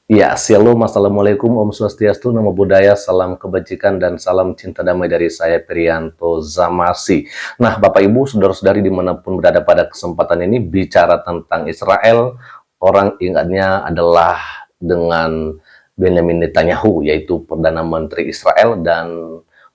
Ya, shalom, assalamualaikum, Om Swastiastu, Namo Buddhaya, salam kebajikan dan salam cinta damai dari saya Priyanto Zamasi. Nah, Bapak Ibu, saudara-saudari dimanapun berada pada kesempatan ini bicara tentang Israel, orang ingatnya adalah dengan Benjamin Netanyahu, yaitu Perdana Menteri Israel, dan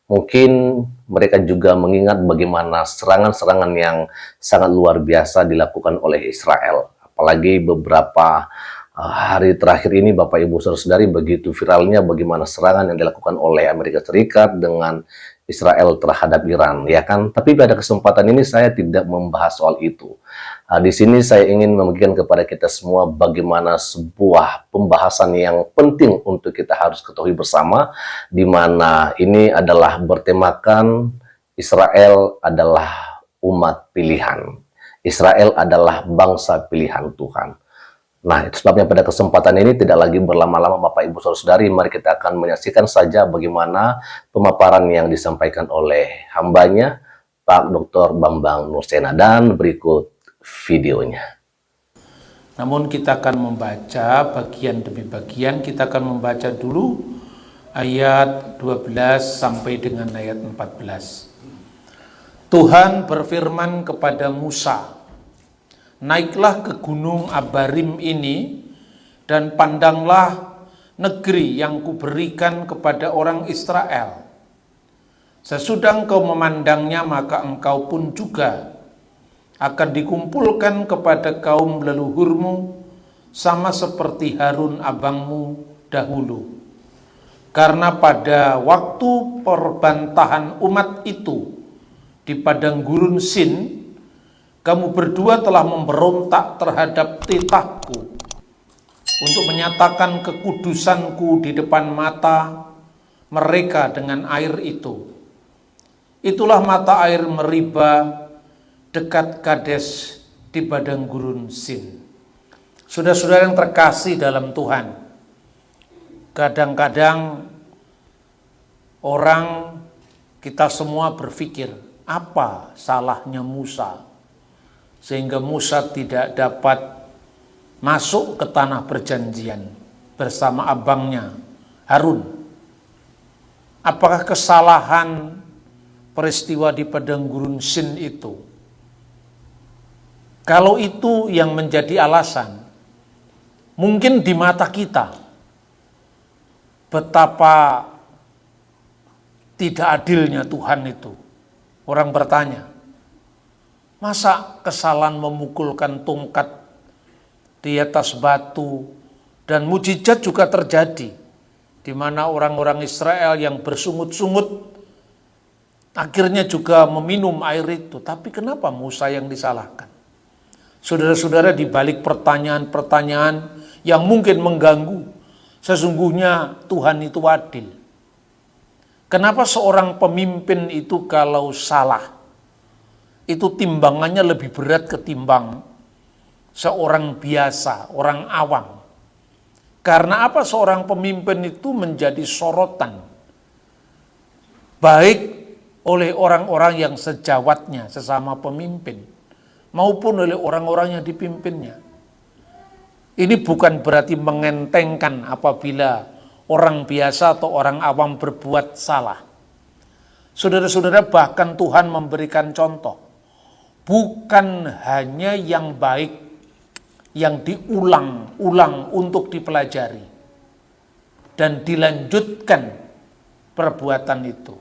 mungkin mereka juga mengingat bagaimana serangan-serangan yang sangat luar biasa dilakukan oleh Israel. Apalagi beberapa hari terakhir ini Bapak Ibu Saudara-saudari begitu viralnya bagaimana serangan yang dilakukan oleh Amerika Serikat dengan Israel terhadap Iran, ya kan? Tapi pada kesempatan ini saya tidak membahas soal itu. Di sini saya ingin membagikan kepada kita semua bagaimana sebuah pembahasan yang penting untuk kita harus ketahui bersama, di mana ini adalah bertemakan Israel adalah umat pilihan. Israel adalah bangsa pilihan Tuhan. Nah, itu sebabnya pada kesempatan ini tidak lagi berlama-lama Bapak Ibu Saudara-saudari, mari kita akan menyaksikan saja bagaimana pemaparan yang disampaikan oleh hambanya, Pak Dr. Bambang Nursena, dan berikut videonya. Namun kita akan membaca bagian demi bagian, kita akan membaca dulu ayat 12 sampai dengan ayat 14. Tuhan berfirman kepada Musa, naiklah ke gunung Abarim ini dan pandanglah negeri yang kuberikan kepada orang Israel. Sesudah engkau memandangnya, maka engkau pun juga akan dikumpulkan kepada kaum leluhurmu sama seperti Harun abangmu dahulu. Karena pada waktu perbantahan umat itu di padang gurun Sin, kamu berdua telah memberontak terhadap titahku untuk menyatakan kekudusanku di depan mata mereka dengan air itu. Itulah mata air Meriba dekat Kades di padang gurun Sin. Saudara-saudara yang terkasih dalam Tuhan, kadang-kadang orang, kita semua berpikir, apa salahnya Musa sehingga Musa tidak dapat masuk ke tanah perjanjian bersama abangnya Harun? Apakah kesalahan peristiwa di padang gurun Sin itu? Kalau itu yang menjadi alasan, mungkin di mata kita betapa tidak adilnya Tuhan itu. Orang bertanya, masa kesalahan memukulkan tongkat di atas batu dan mujizat juga terjadi, di mana orang-orang Israel yang bersungut-sungut akhirnya juga meminum air itu. Tapi kenapa Musa yang disalahkan? Saudara-saudara, di balik pertanyaan-pertanyaan yang mungkin mengganggu, sesungguhnya Tuhan itu adil. Kenapa seorang pemimpin itu kalau salah, itu timbangannya lebih berat ketimbang seorang biasa, orang awam? Karena apa? Seorang pemimpin itu menjadi sorotan, baik oleh orang-orang yang sejawatnya, sesama pemimpin, maupun oleh orang-orang yang dipimpinnya. Ini bukan berarti mengentengkan apabila orang biasa atau orang awam berbuat salah. Saudara-saudara, bahkan Tuhan memberikan contoh. Bukan hanya yang baik yang diulang-ulang untuk dipelajari dan dilanjutkan perbuatan itu,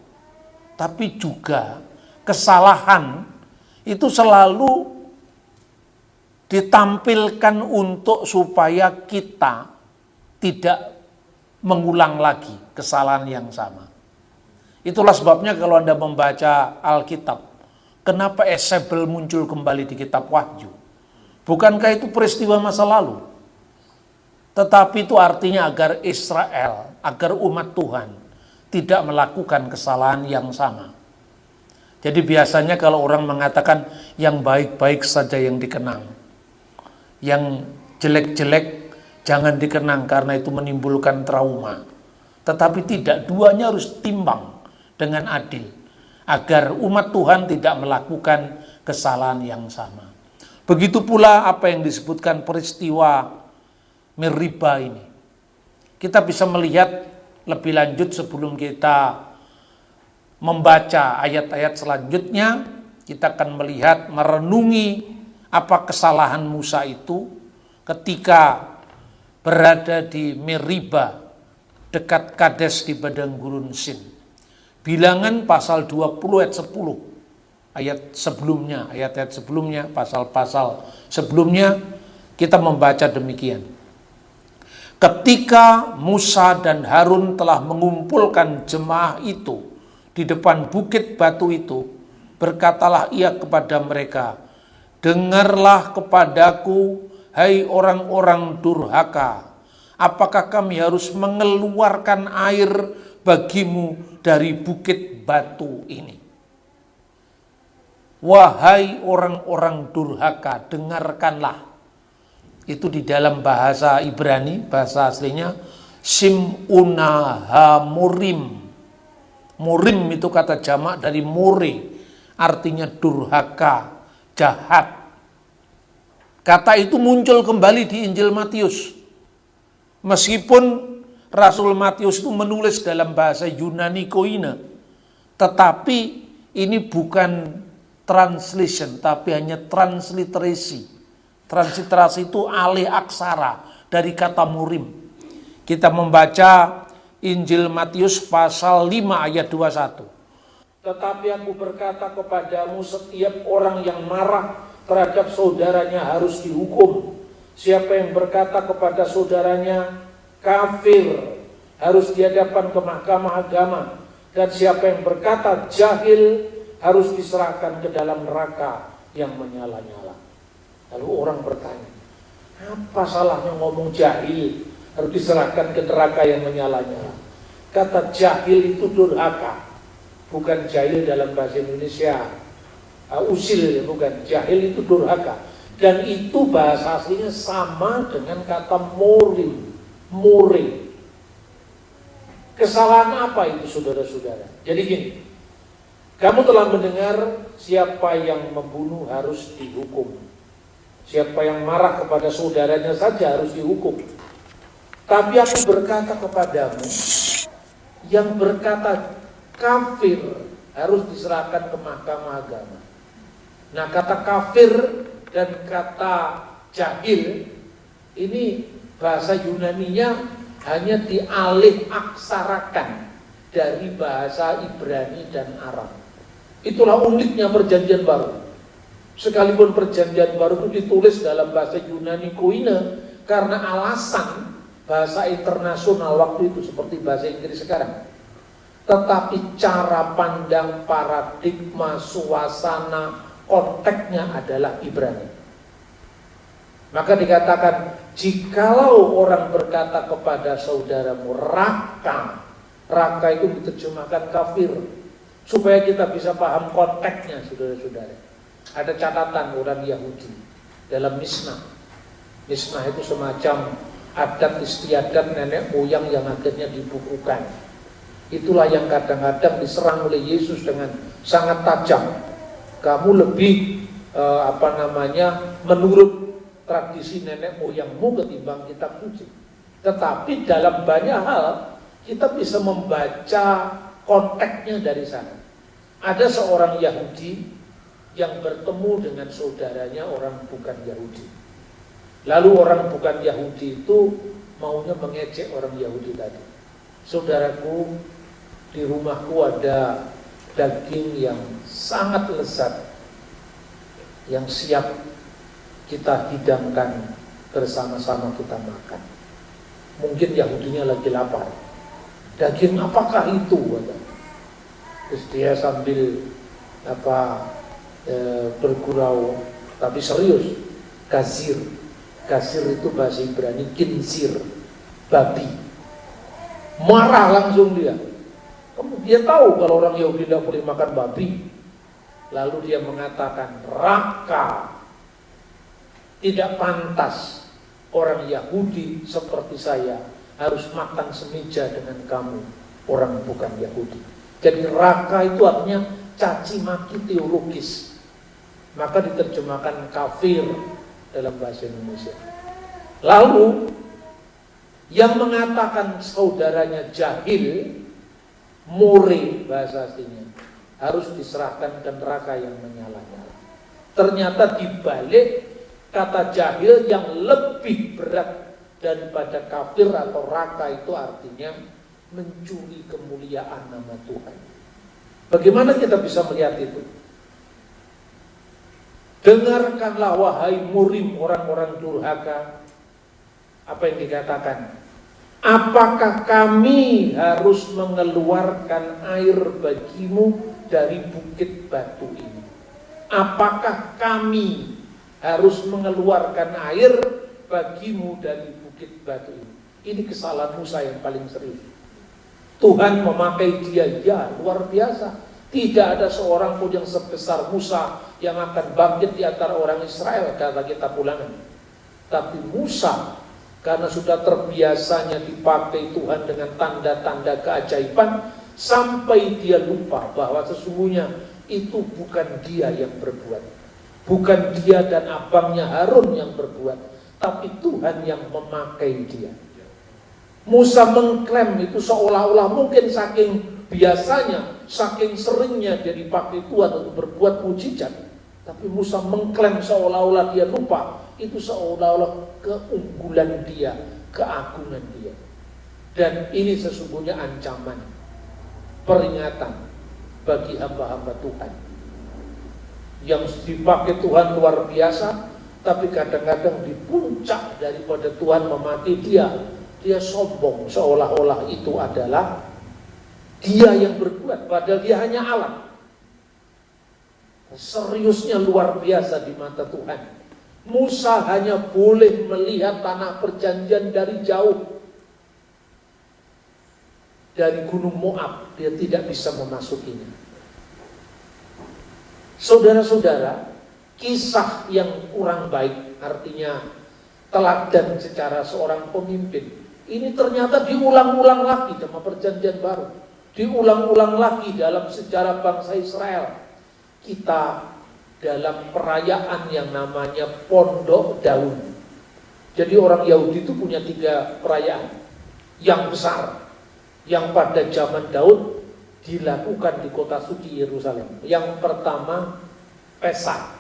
tapi juga kesalahan itu selalu ditampilkan untuk supaya kita tidak mengulang lagi kesalahan yang sama. Itulah sebabnya kalau Anda membaca Alkitab, kenapa Yezebel muncul kembali di kitab Wahyu? Bukankah itu peristiwa masa lalu? Tetapi itu artinya agar Israel, agar umat Tuhan tidak melakukan kesalahan yang sama. Jadi biasanya kalau orang mengatakan yang baik-baik saja yang dikenang, yang jelek-jelek jangan dikenang karena itu menimbulkan trauma. Tetapi tidak, duanya harus timbang dengan adil, agar umat Tuhan tidak melakukan kesalahan yang sama. Begitu pula apa yang disebutkan peristiwa Meriba ini. kita bisa melihat lebih lanjut sebelum kita membaca ayat-ayat selanjutnya. Kita akan melihat, merenungi apa kesalahan Musa itu ketika berada di Meriba dekat Kades di padang gurun Sin. Bilangan pasal 20 ayat 10, ayat-ayat sebelumnya, pasal-pasal sebelumnya kita membaca demikian. Ketika Musa dan Harun telah mengumpulkan jemaah itu di depan bukit batu itu, berkatalah ia kepada mereka, dengarlah kepadaku, hai orang-orang durhaka, apakah kami harus mengeluarkan air bagimu dari bukit batu ini? Wahai orang-orang durhaka, dengarkanlah. Itu di dalam bahasa Ibrani, bahasa aslinya Sim'una Hamurim. Murim itu kata jamak dari more, artinya durhaka, jahat. Kata itu muncul kembali di Injil Matius. Meskipun Rasul Matius itu menulis dalam bahasa Yunani Koine, tetapi ini bukan translation, tapi hanya transliterasi. Transliterasi itu alih aksara dari kata murim. Kita membaca Injil Matius pasal 5 ayat 21. Tetapi aku berkata kepadamu, setiap orang yang marah terhadap saudaranya harus dihukum. Siapa yang berkata kepada saudaranya kafir harus dihadapkan ke mahkamah agama. Dan siapa yang berkata jahil harus diserahkan ke dalam neraka yang menyala-nyala. Lalu orang bertanya, apa salahnya ngomong jahil harus diserahkan ke neraka yang menyala-nyala? Kata jahil itu durhaka. Bukan jahil dalam bahasa Indonesia usil, bukan. Jahil itu durhaka. Dan itu bahasa aslinya sama dengan kata morim, more. Kesalahan apa itu saudara-saudara? Jadi gini, kamu telah mendengar siapa yang membunuh harus dihukum. Siapa yang marah kepada saudaranya saja harus dihukum. Tapi aku berkata kepadamu, yang berkata kafir harus diserahkan ke mahkamah agama. Nah, kata kafir dan kata jahil ini bahasa Yunaninya hanya dialih aksarakan dari bahasa Ibrani dan Arab. Itulah uniknya perjanjian baru. Sekalipun perjanjian baru itu ditulis dalam bahasa Yunani Koine karena alasan bahasa internasional waktu itu seperti bahasa Inggris sekarang. Tetapi cara pandang, paradigma, suasana, konteksnya adalah Ibrani. Maka dikatakan, jikalau orang berkata kepada saudaramu raka, raka itu diterjemahkan kafir. Supaya kita bisa paham konteksnya, saudara-saudara. Ada catatan orang Yahudi dalam Misnah. Misnah itu semacam adat istiadat nenek moyang yang akhirnya dibukukan. Itulah yang kadang-kadang diserang oleh Yesus dengan sangat tajam. Kamu lebih menurut tradisi nenek moyangmu ketimbang kitab suci. Tetapi dalam banyak hal kita bisa membaca konteksnya dari sana. Ada seorang Yahudi yang bertemu dengan saudaranya orang bukan Yahudi. Lalu orang bukan Yahudi itu maunya mengejek orang Yahudi tadi. Saudaraku, di rumahku ada daging yang sangat lezat yang siap kita hidangkan bersama-sama kita makan. Mungkin Yahudinya lagi lapar. Daging apakah itu? Terus dia sambil bergurau tapi serius. Gazir itu bahasa Ibrani kinzir, babi. Marah langsung dia. Dia tahu kalau orang Yahudi tidak boleh makan babi. Lalu dia mengatakan, raka, tidak pantas orang Yahudi seperti saya harus makan semeja dengan kamu, orang bukan Yahudi. Jadi raka itu artinya caci maki teologis. Maka diterjemahkan kafir dalam bahasa Indonesia. Lalu Yang mengatakan saudaranya jahil, more bahasa aslinya, harus diserahkan ke neraka yang menyala-nyala. Ternyata dibalik kata jahil yang lebih berat daripada kafir atau raka itu artinya mencuri kemuliaan nama Tuhan. Bagaimana kita bisa melihat itu? Dengarkanlah wahai murim orang-orang durhaka, apa yang dikatakan? Apakah kami harus mengeluarkan air bagimu dari bukit batu ini? Apakah kami harus mengeluarkan air bagimu dari bukit batu ini? Ini kesalahan Musa yang paling serius. Tuhan memakai dia, ya luar biasa. Tidak ada seorang pun yang sebesar Musa yang akan bangkit di antara orang Israel, kata kitab Ulangan. Tapi Musa, karena sudah terbiasanya dipakai Tuhan dengan tanda-tanda keajaiban, sampai dia lupa bahwa sesungguhnya itu bukan dia yang berbuat. Bukan dia dan abangnya Harun yang berbuat, tapi Tuhan yang memakai dia. Musa mengklaim itu seolah-olah mungkin saking biasanya, saking seringnya dia dipakai Tuhan untuk berbuat mujizat. Tapi Musa mengklaim seolah-olah dia lupa, itu seolah-olah keunggulan dia, keagungan dia. Dan ini sesungguhnya ancaman, peringatan bagi hamba-hamba Tuhan yang dipakai Tuhan luar biasa, tapi kadang-kadang di puncak daripada Tuhan memakai dia sombong seolah-olah itu adalah dia yang berbuat, padahal dia hanya alat. Seriusnya luar biasa di mata Tuhan. Musa hanya boleh melihat tanah perjanjian dari jauh, dari gunung Moab. Dia tidak bisa memasukinya. Saudara-saudara, kisah yang kurang baik, artinya teladan secara seorang pemimpin, ini ternyata diulang-ulang lagi dalam perjanjian baru, diulang-ulang lagi dalam sejarah bangsa Israel. Kita dalam perayaan yang namanya Pondok Daun. Jadi orang Yahudi itu punya 3 perayaan yang besar, yang pada zaman Daud dilakukan di kota suci Yerusalem. Yang pertama, Pesah.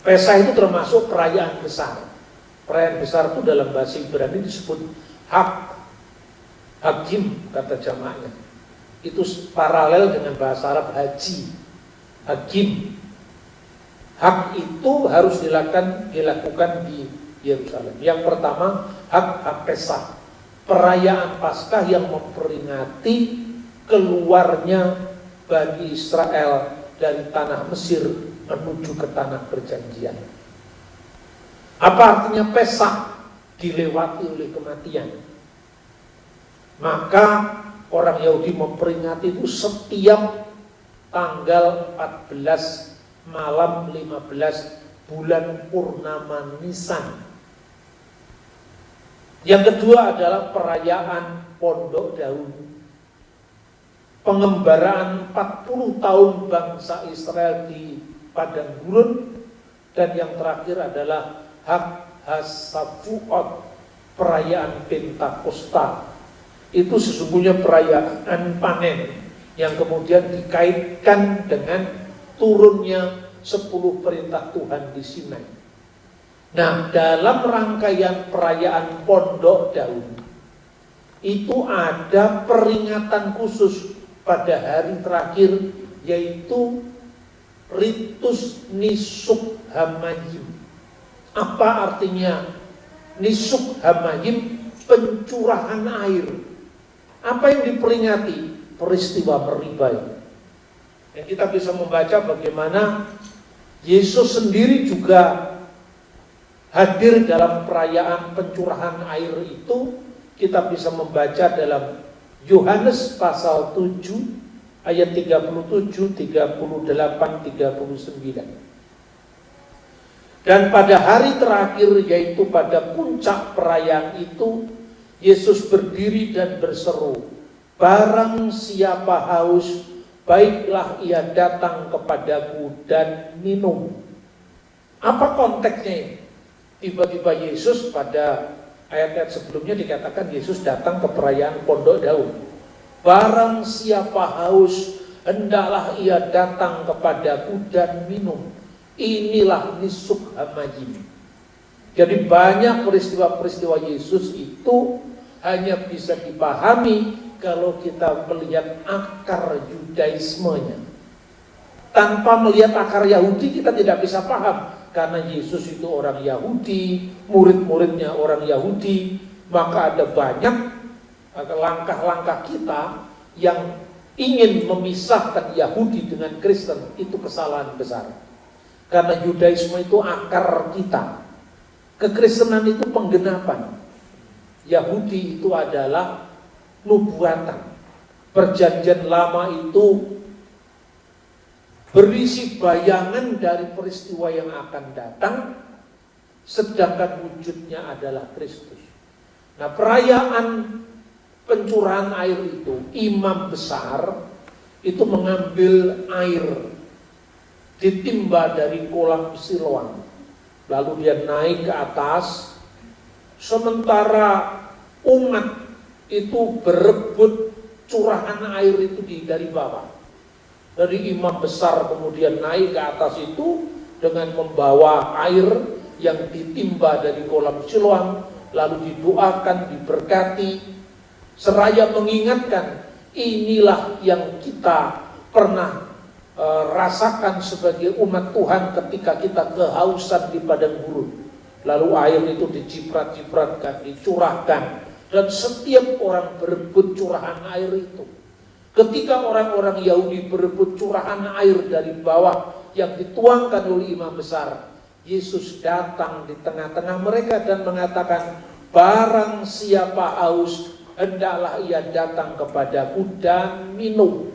Pesah itu termasuk perayaan besar. Perayaan besar itu dalam bahasa Ibrani disebut Hagim, kata jamaknya. Itu paralel dengan bahasa Arab haji, Hagim. Hak itu harus dilakukan di Yerusalem. Yang pertama, Hak Pesah, perayaan Paskah yang memperingati keluarnya Bani Israel dari tanah Mesir menuju ke tanah perjanjian. Apa artinya Pesah? Dilewati oleh kematian. Maka orang Yahudi memperingati itu setiap tanggal 14 malam 15 bulan purnama Nisan. Yang kedua adalah perayaan Pondok Daun, pengembaraan 40 tahun bangsa Israel di padang gurun. Dan yang terakhir adalah Hak Hasafuot, perayaan Pentakosta. Itu sesungguhnya perayaan panen yang kemudian dikaitkan dengan turunnya 10 perintah Tuhan di Sinai. Nah, dalam rangkaian perayaan Pondok Daun itu ada peringatan khusus pada hari terakhir, yaitu ritus Nisuk Hamayim. Apa artinya Nisuk Hamayim? Pencurahan air. Apa yang diperingati? Peristiwa meriba. Dan kita bisa membaca bagaimana Yesus sendiri juga hadir dalam perayaan pencurahan air itu. Kita bisa membaca dalam Yohanes pasal 7 ayat 37, 38, 39. Dan pada hari terakhir, yaitu pada puncak perayaan itu, Yesus berdiri dan berseru, "Barang siapa haus, baiklah ia datang kepadaku dan minum." Apa konteksnya ini? Tiba-tiba Yesus pada Ayat-ayat sebelumnya dikatakan Yesus datang ke perayaan Pondok Daun. Barang siapa haus, hendaklah ia datang kepadaku dan minum. Inilah nisuk hamajim. Jadi banyak peristiwa-peristiwa Yesus itu hanya bisa dipahami kalau kita melihat akar Yudaismenya. Tanpa melihat akar Yahudi kita tidak bisa paham. Karena Yesus itu orang Yahudi, murid-muridnya orang Yahudi, maka ada banyak langkah-langkah kita yang ingin memisahkan Yahudi dengan Kristen. Itu kesalahan besar. Karena Yudaisme itu akar kita. Kekristenan itu penggenapan. Yahudi itu adalah nubuatan. Perjanjian lama itu berisi bayangan dari peristiwa yang akan datang, sedangkan wujudnya adalah Kristus. Nah, perayaan pencurahan air itu, imam besar itu mengambil air ditimba dari kolam Siloam, lalu dia naik ke atas, sementara umat itu berebut curahan air itu dari bawah. Dari imam besar kemudian naik ke atas itu dengan membawa air yang ditimba dari kolam Siloam, lalu didoakan, diberkati, seraya mengingatkan inilah yang kita pernah rasakan sebagai umat Tuhan ketika kita kehausan di padang gurun. Lalu air itu diciprat-cipratkan, dicurahkan, dan setiap orang berebut curahan air itu. Ketika orang-orang Yahudi berebut curahan air dari bawah yang dituangkan oleh imam besar, Yesus datang di tengah-tengah mereka dan mengatakan, barang siapa haus, hendaklah ia datang kepadaku dan minum.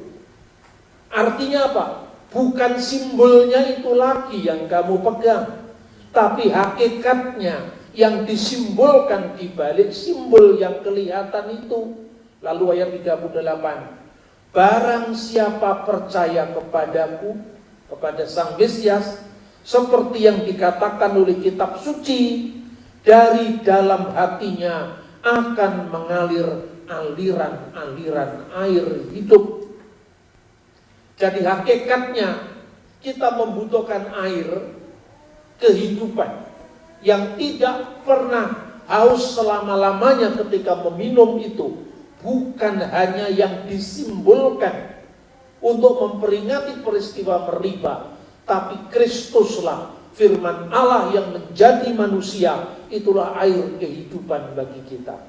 Artinya apa? Bukan simbolnya itu lagi yang kamu pegang, tapi hakikatnya yang disimbolkan di balik simbol yang kelihatan itu. Lalu ayat 38. Barang siapa percaya kepadaku, kepada Sang Mesias, seperti yang dikatakan oleh kitab suci, dari dalam hatinya akan mengalir aliran-aliran air hidup. Jadi hakikatnya kita membutuhkan air kehidupan yang tidak pernah haus selama-lamanya ketika meminum itu. Bukan hanya yang disimbolkan untuk memperingati peristiwa meriba, tapi Kristuslah firman Allah yang menjadi manusia, itulah air kehidupan bagi kita.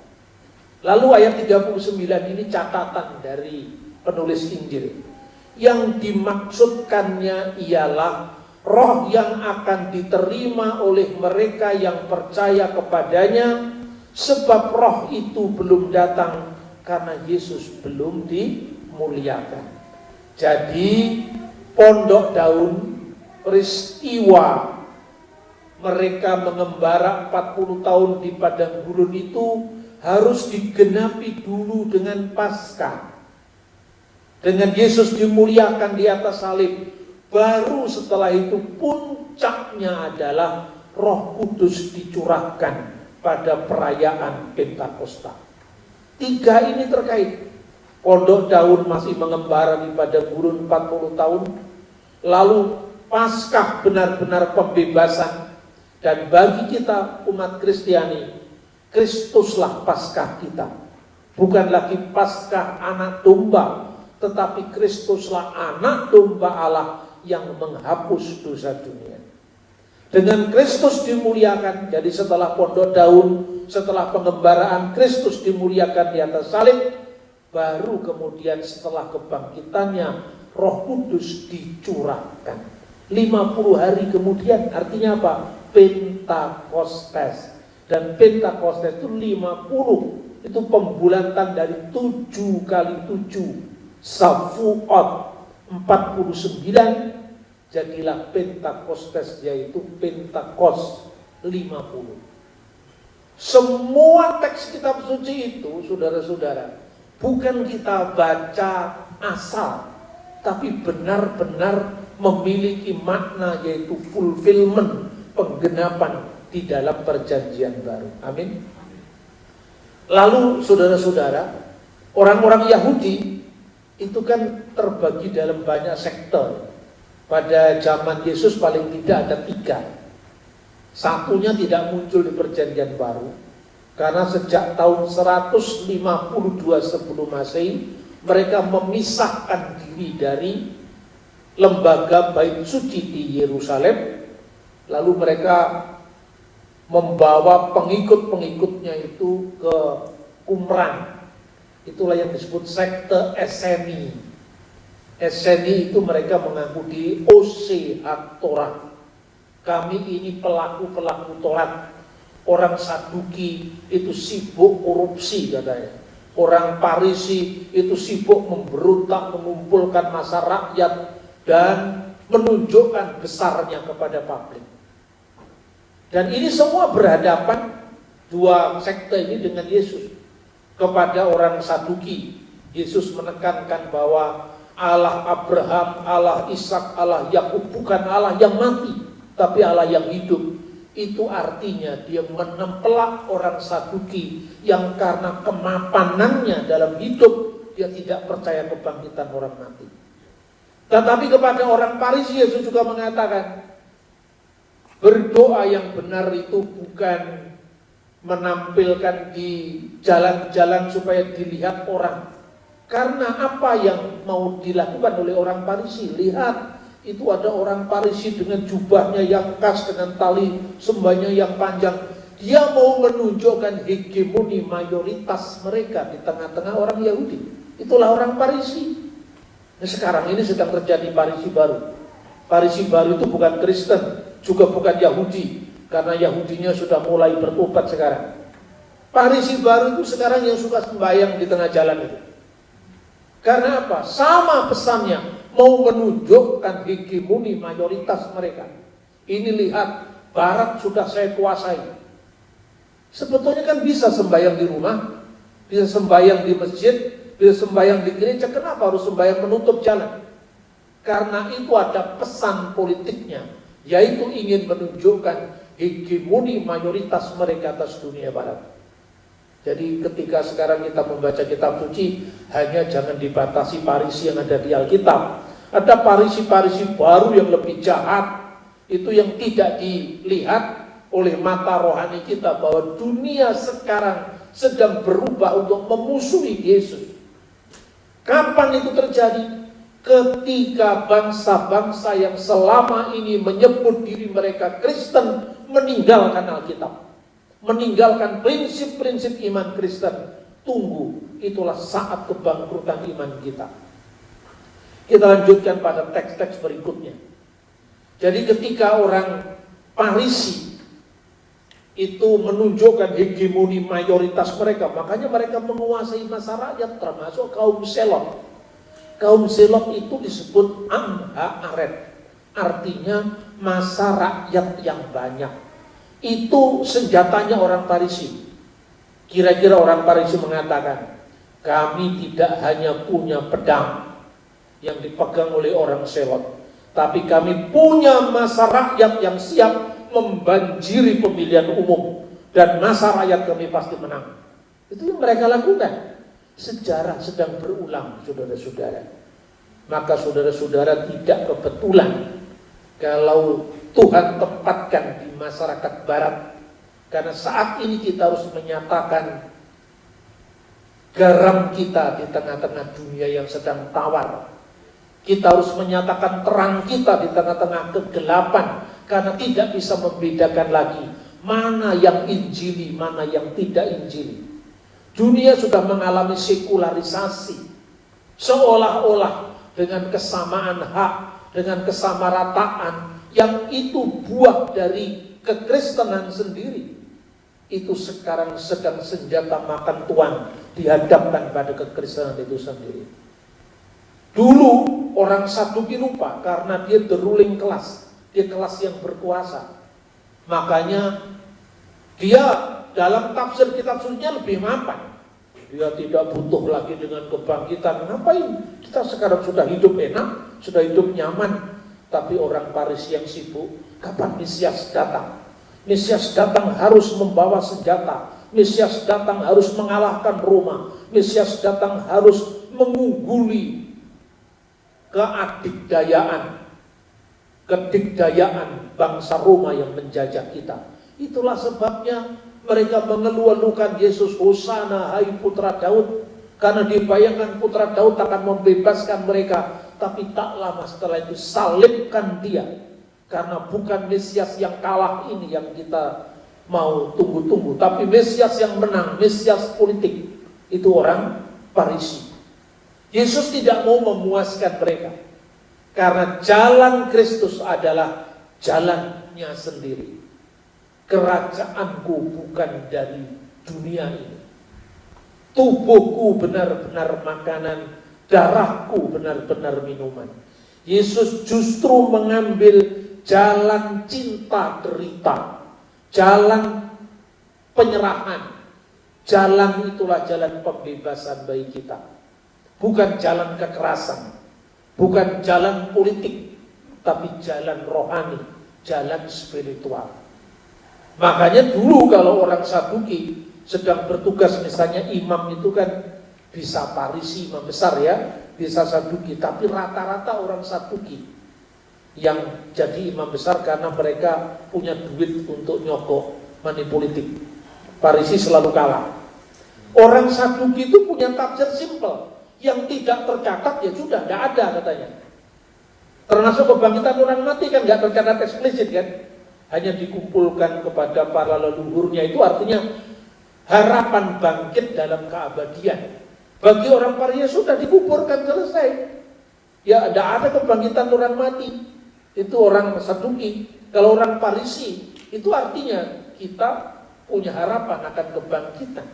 Lalu ayat 39 ini catatan dari penulis Injil. Yang dimaksudkannya ialah roh yang akan diterima oleh mereka yang percaya kepadanya, sebab roh itu belum datang karena Yesus belum dimuliakan. Jadi Pondok Daun, peristiwa mereka mengembara 40 tahun di padang gurun itu harus digenapi dulu dengan Paskah. Dengan Yesus dimuliakan di atas salib. Baru setelah itu puncaknya adalah Roh Kudus dicurahkan pada perayaan Pentakosta. Tiga ini terkait. Pondok Daun masih mengembara di padang gurun 40 tahun. Lalu Paskah benar-benar pembebasan. Dan bagi kita umat Kristiani, Kristuslah Paskah kita. Bukan lagi Paskah anak domba, tetapi Kristuslah anak domba Allah yang menghapus dosa dunia. Dengan Kristus dimuliakan, jadi setelah Pondok Daun, setelah pengembaraan Kristus dimuliakan di atas salib, baru kemudian setelah kebangkitannya Roh Kudus dicurahkan. 50 hari kemudian, artinya apa? Pentakostes. Dan Pentakostes itu 50, itu pembulatan dari 7 kali 7, Safuot 49, jadilah Pentakostes, yaitu Pentakos 50. Semua teks kitab suci itu, saudara-saudara, bukan kita baca asal, tapi benar-benar memiliki makna, yaitu fulfillment, penggenapan di dalam perjanjian baru. Amin. Lalu saudara-saudara, orang-orang Yahudi itu kan terbagi dalam banyak sektor. Pada zaman Yesus paling tidak ada 3. Satunya tidak muncul di perjanjian baru, karena sejak tahun 152 sebelum Masehi, mereka memisahkan diri dari lembaga bait suci di Yerusalem. Lalu mereka membawa pengikut-pengikutnya itu ke Qumran. Itulah yang disebut sekte Esseni. Esseni itu mereka mengaku di Oseh Torah. Kami ini pelaku-pelaku Taurat. Orang Saduki itu sibuk korupsi katanya. Orang Parisi itu sibuk memberontak, mengumpulkan massa rakyat dan menunjukkan besarnya kepada publik. Dan ini semua berhadapan, dua sekte ini, dengan Yesus. Kepada orang Saduki, Yesus menekankan bahwa Allah Abraham, Allah Ishak, Allah Yakub bukan Allah yang mati, tapi Allah yang hidup. Itu artinya dia menempelak orang Saduki yang karena kemapanannya dalam hidup, dia tidak percaya kebangkitan orang mati. Tetapi kepada orang Parisi, Yesus juga mengatakan, berdoa yang benar itu bukan menampilkan di jalan-jalan supaya dilihat orang. Karena apa yang mau dilakukan oleh orang Parisi? Lihat, itu ada orang Parisi dengan jubahnya yang khas, dengan tali sembahnya yang panjang. Dia mau menunjukkan hegemoni mayoritas mereka di tengah-tengah orang Yahudi. Itulah orang Parisi. Nah, sekarang ini sedang terjadi Parisi baru. Parisi baru itu bukan Kristen, juga bukan Yahudi, karena Yahudinya sudah mulai bertobat sekarang. Parisi baru itu sekarang yang suka sembahyang di tengah jalan itu. Karena apa? Sama pesannya, mau menunjukkan hegemoni mayoritas mereka. Ini lihat, Barat sudah saya kuasai. Sebetulnya kan bisa sembahyang di rumah, bisa sembahyang di masjid, bisa sembahyang di gereja. Kenapa harus sembahyang menutup jalan? Karena itu ada pesan politiknya, yaitu ingin menunjukkan hegemoni mayoritas mereka atas dunia Barat. Jadi ketika sekarang kita membaca kitab suci, hanya jangan dibatasi Parisi yang ada di Alkitab. Ada Parisi-Parisi baru yang lebih jahat, itu yang tidak dilihat oleh mata rohani kita, bahwa dunia sekarang sedang berubah untuk memusuhi Yesus. Kapan itu terjadi? Ketika bangsa-bangsa yang selama ini menyebut diri mereka Kristen meninggalkan Alkitab, meninggalkan prinsip-prinsip iman Kristen. Tunggu, itulah saat kebangkrutan iman kita. Kita lanjutkan pada teks-teks berikutnya. Jadi ketika orang Parisi itu menunjukkan hegemoni mayoritas mereka, makanya mereka menguasai massa rakyat, termasuk kaum Selot. Kaum Selot itu disebut Amha Aret, artinya massa rakyat yang banyak. Itu senjatanya orang Parisi. Kira-kira orang Parisi mengatakan, kami tidak hanya punya pedang yang dipegang oleh orang Selot, tapi kami punya massa rakyat yang siap membanjiri pemilihan umum, dan massa rakyat kami pasti menang. Itu yang mereka lakukan. Sejarah sedang berulang, saudara-saudara. Maka saudara-saudara tidak kebetulan kalau Tuhan tempatkan di masyarakat Barat, karena saat ini kita harus menyatakan garam kita di tengah-tengah dunia yang sedang tawar. Kita harus menyatakan terang kita di tengah-tengah kegelapan, karena tidak bisa membedakan lagi mana yang injili, mana yang tidak injili. Dunia sudah mengalami sekularisasi, seolah-olah dengan kesamaan hak, dengan kesamarataan, yang itu buah dari kekristenan sendiri, itu sekarang sedang senjata makan tuan dihadapkan pada kekristenan itu sendiri. Dulu orang Saduki lupa, karena dia the ruling class, dia kelas yang berkuasa. Makanya dia dalam tafsir kitab sucinya lebih mapan. Dia tidak butuh lagi dengan kebangkitan. Ngapain? Kita sekarang sudah hidup enak, sudah hidup nyaman. Tapi orang Parisi yang sibuk, kapan Mesias datang? Mesias datang harus membawa senjata, Mesias datang harus mengalahkan Roma. Mesias datang harus mengungguli kedikdayaan bangsa Roma yang menjajah kita. Itulah sebabnya mereka mengeluh-elukan Yesus, Hosana, hai putra Daud. Karena dibayangkan putra Daud akan membebaskan mereka. Tapi tak lama setelah itu salibkan dia. Karena bukan Mesias yang kalah ini yang kita mau tunggu-tunggu. Tapi Mesias yang menang, Mesias politik. Itu orang Farisi. Yesus tidak mau memuaskan mereka. Karena jalan Kristus adalah jalannya sendiri. Kerajaanku bukan dari dunia ini. Tubuhku benar-benar makanan, darahku benar-benar minuman. Yesus justru mengambil jalan cinta derita, jalan penyerahan. Jalan itulah jalan pembebasan bagi kita. Bukan jalan kekerasan, bukan jalan politik, tapi jalan rohani, jalan spiritual. Makanya dulu kalau orang Saduki sedang bertugas, misalnya imam itu kan bisa Farisi, imam besar ya, bisa Saduki, tapi rata-rata orang Saduki yang jadi imam besar karena mereka punya duit untuk nyokok money politik. Farisi selalu kalah. Orang Saduki itu punya tafsir simple, yang tidak tercatat ya sudah, tidak ada katanya. Termasuk kebangkitan orang mati kan nggak tercatat eksplisit kan, hanya dikumpulkan kepada para leluhurnya. Itu artinya harapan bangkit dalam keabadian. Bagi orang Farisi sudah dikuburkan, selesai. Ya tidak ada kebangkitan orang mati. Itu orang Saduki. Kalau orang Farisi itu artinya kita punya harapan akan kebangkitan.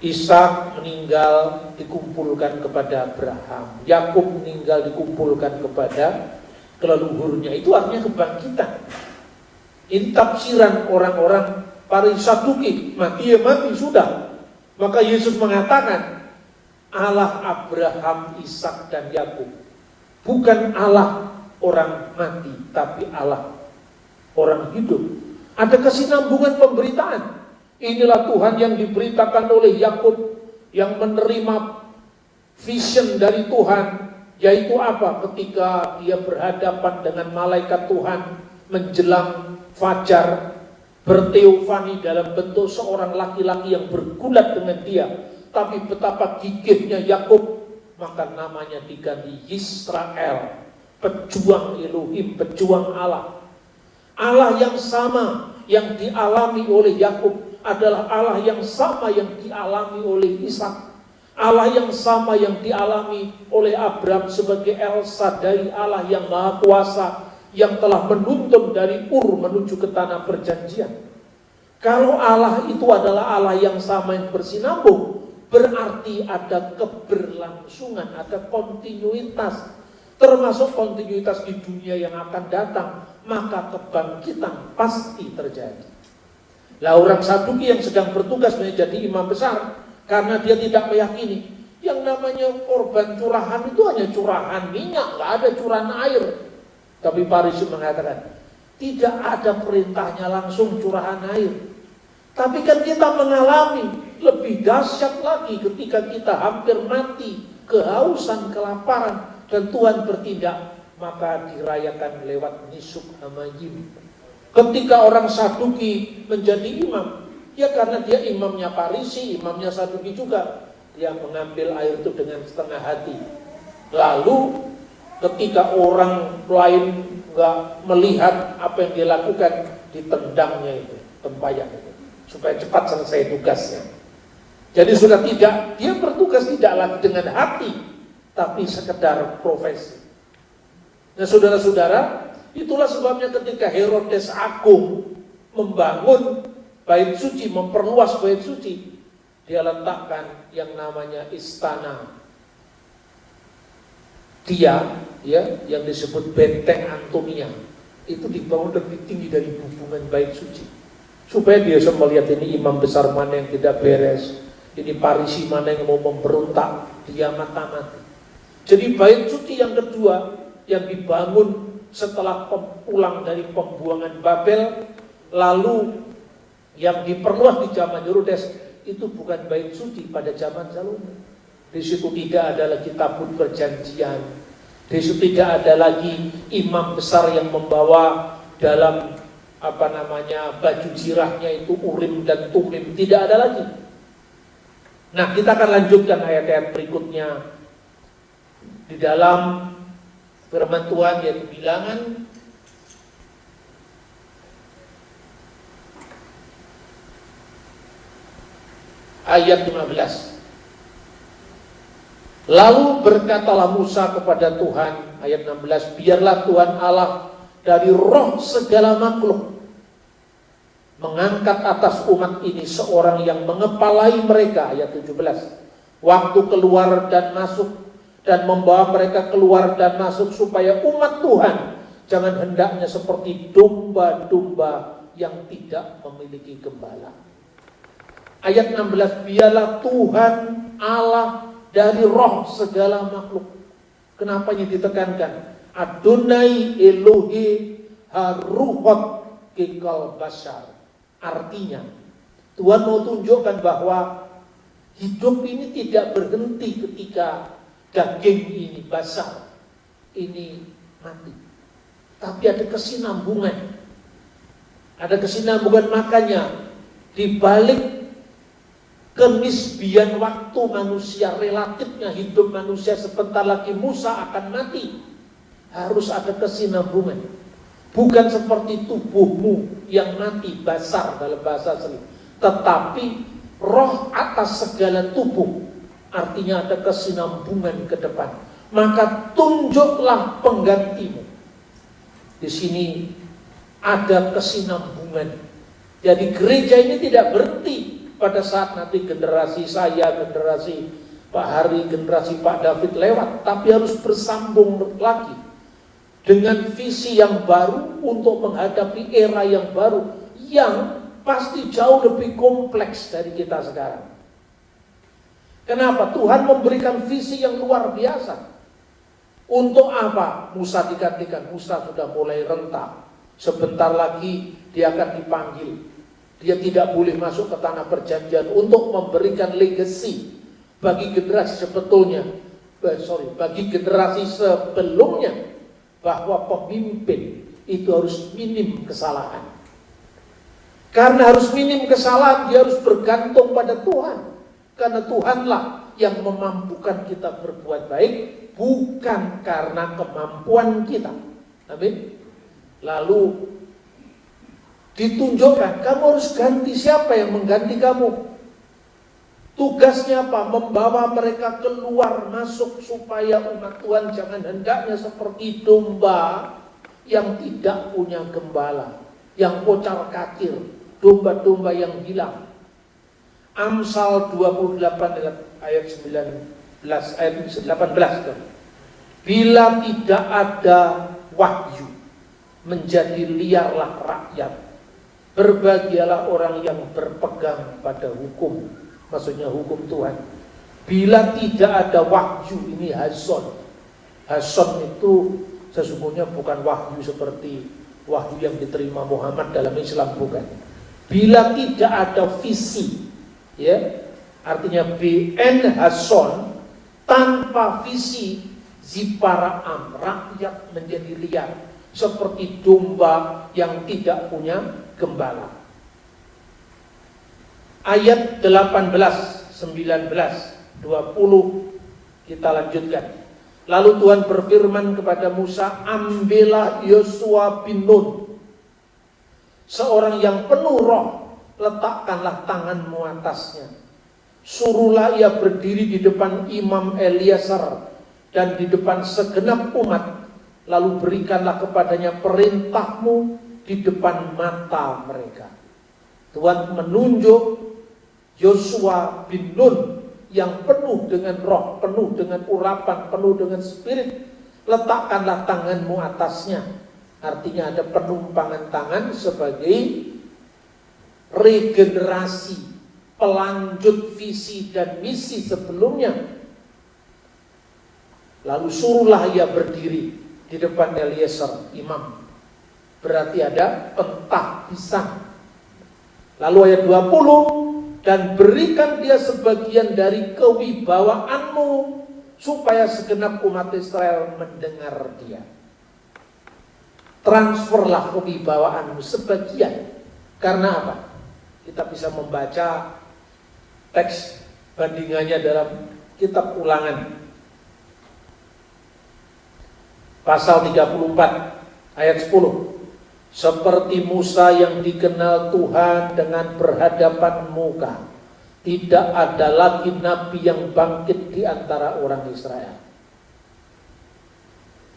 Ishak meninggal dikumpulkan kepada Abraham. Yakub meninggal dikumpulkan kepada leluhurnya. Itu artinya kebangkitan. Ini tafsiran orang-orang Farisi Saduki. Mati ya mati sudah. Maka Yesus mengatakan Allah Abraham, Ishak dan Yakub. Bukan Allah orang mati, tapi Allah orang hidup. Ada kesinambungan pemberitaan. Inilah Tuhan yang diberitakan oleh Yakub, yang menerima vision dari Tuhan, yaitu apa? Ketika dia berhadapan dengan malaikat Tuhan menjelang fajar, berteofani dalam bentuk seorang laki-laki yang bergulat dengan dia. Tapi betapa gigihnya Yakub, maka namanya diganti Yisrael, pejuang Elohim, pejuang Allah. Allah yang sama yang dialami oleh Yakub adalah Allah yang sama yang dialami oleh Ishak. Allah yang sama yang dialami oleh Abraham sebagai El Shaddai, Allah yang Maha Kuasa, yang telah menuntun dari Ur menuju ke tanah perjanjian. Kalau Allah itu adalah Allah yang sama yang bersinambung, berarti ada keberlangsungan, ada kontinuitas, termasuk kontinuitas di dunia yang akan datang, maka kebangkitan pasti terjadi. Lah orang Saduki yang sedang bertugas menjadi imam besar, karena dia tidak meyakini yang namanya korban curahan itu hanya curahan minyak, nggak ada curahan air. Tapi Farisi mengatakan tidak ada perintahnya langsung curahan air. Tapi kan kita mengalami lebih dahsyat lagi ketika kita hampir mati, kehausan, kelaparan, dan Tuhan bertindak, maka dirayakan lewat nisuk hamayim. Ketika orang Saduki menjadi imam, ya karena dia imamnya Farisi, imamnya Saduki juga, dia mengambil air itu dengan setengah hati. Lalu ketika orang lain nggak melihat apa yang dia lakukan, ditendangnya itu, tempayan itu, supaya cepat selesai tugasnya. Jadi sudah tidak, dia bertugas tidak lagi dengan hati, tapi sekedar profesi. Nah saudara-saudara, itulah sebabnya ketika Herodes Agung membangun bait suci, memperluas bait suci, dia letakkan yang namanya istana dia, ya, yang disebut benteng Antonia, itu dibangun lebih tinggi dari hubungan bait suci, supaya dia bisa melihat ini imam besar mana yang tidak beres, ini Farisi mana yang mau memberontak, dia mata-mati. Jadi bait suci yang kedua yang dibangun setelah pulang dari pembuangan Babel, lalu yang diperluas di zaman Herodes itu bukan bait suci pada zaman Salomo. Di situ tidak ada lagi tabut perjanjian. Di situ tidak ada lagi imam besar yang membawa dalam baju zirahnya itu urim dan tumim, tidak ada lagi. Nah, kita akan lanjutkan ayat-ayat berikutnya di dalam firman Tuhan, yaitu Bilangan ayat 15. Lalu berkatalah Musa kepada Tuhan, ayat 16, biarlah Tuhan Allah dari roh segala makhluk mengangkat atas umat ini seorang yang mengepalai mereka, ayat 17, waktu keluar dan masuk, dan membawa mereka keluar dan masuk, supaya umat Tuhan jangan hendaknya seperti domba-domba yang tidak memiliki gembala. Ayat 16, biarlah Tuhan Allah dari roh segala makhluk. Kenapa ini ditekankan? Adonai Elohe Haruhot Kekal Basar. Artinya, Tuhan mau tunjukkan bahwa hidup ini tidak berhenti ketika daging ini basah, ini mati. Tapi ada kesinambungan. Ada kesinambungan, makanya di balik kenisbian waktu manusia, relatifnya hidup manusia sebentar lagi Musa akan mati, harus ada kesinambungan. Bukan seperti tubuhmu yang mati basar dalam bahasa asli, tetapi roh atas segala tubuh, artinya ada kesinambungan ke depan. Maka tunjuklah penggantimu. Di sini ada kesinambungan. Jadi gereja ini tidak berhenti pada saat nanti generasi saya, generasi Pak Hari, generasi Pak David lewat, tapi harus bersambung lagi dengan visi yang baru untuk menghadapi era yang baru, yang pasti jauh lebih kompleks dari kita sekarang. Kenapa? Tuhan memberikan visi yang luar biasa. Untuk apa? Musa digantikan. Musa sudah mulai rentak. Sebentar lagi dia akan dipanggil. Dia tidak boleh masuk ke tanah perjanjian untuk memberikan legacy bagi generasi bagi generasi sebelumnya, bahwa pemimpin itu harus minim kesalahan. Karena harus minim kesalahan, dia harus bergantung pada Tuhan. Karena Tuhanlah yang memampukan kita berbuat baik, bukan karena kemampuan kita. Amin. Lalu ditunjukkan, kamu harus ganti. Siapa yang mengganti kamu? Tugasnya apa? Membawa mereka keluar masuk, supaya umat Tuhan jangan hendaknya seperti domba yang tidak punya gembala, yang kocar kacir, domba-domba yang hilang. Amsal 28 ayat 19 ayat 18. Bila tidak ada wahyu, menjadi liarlah rakyat. Berbahagialah orang yang berpegang pada hukum, maksudnya hukum Tuhan. Bila tidak ada wahyu, ini hason. Hason itu sesungguhnya bukan wahyu seperti wahyu yang diterima Muhammad dalam Islam, bukan. Bila tidak ada visi, ya, artinya BN hason, tanpa visi, ziparaam, rakyat menjadi liar seperti domba yang tidak punya gembala. Ayat 18, 19, 20 kita lanjutkan. Lalu Tuhan berfirman kepada Musa, ambillah Yosua bin Nun, seorang yang penuh roh, letakkanlah tanganmu atasnya. Suruhlah ia berdiri di depan Imam Eliasar dan di depan segenap umat. Lalu berikanlah kepadanya perintahmu di depan mata mereka. Tuhan menunjuk Yosua bin Nun yang penuh dengan roh, penuh dengan urapan, penuh dengan spirit. Letakkanlah tanganmu atasnya. Artinya ada penumpangan tangan sebagai regenerasi, pelanjut visi dan misi sebelumnya. Lalu suruhlah ia berdiri di depan Eliezer imam. Berarti ada pentah pisang. Lalu ayat 20, dan berikan dia sebagian dari kewibawaanmu, supaya segenap umat Israel mendengar dia. Transferlah kewibawaanmu sebagian. Karena apa? Kita bisa membaca teks bandingannya dalam kitab Ulangan pasal 34 ayat 10. Seperti Musa yang dikenal Tuhan dengan berhadapan muka, tidak ada lagi nabi yang bangkit di antara orang Israel.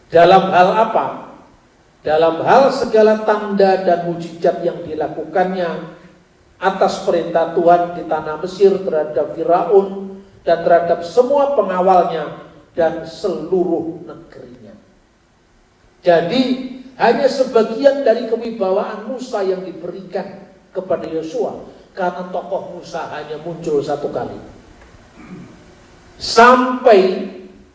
Dalam hal apa? Dalam hal segala tanda dan mujizat yang dilakukannya atas perintah Tuhan di tanah Mesir terhadap Firaun dan terhadap semua pengawalnya dan seluruh negerinya. Jadi hanya sebagian dari kewibawaan Musa yang diberikan kepada Yosua, karena tokoh Musa hanya muncul satu kali. Sampai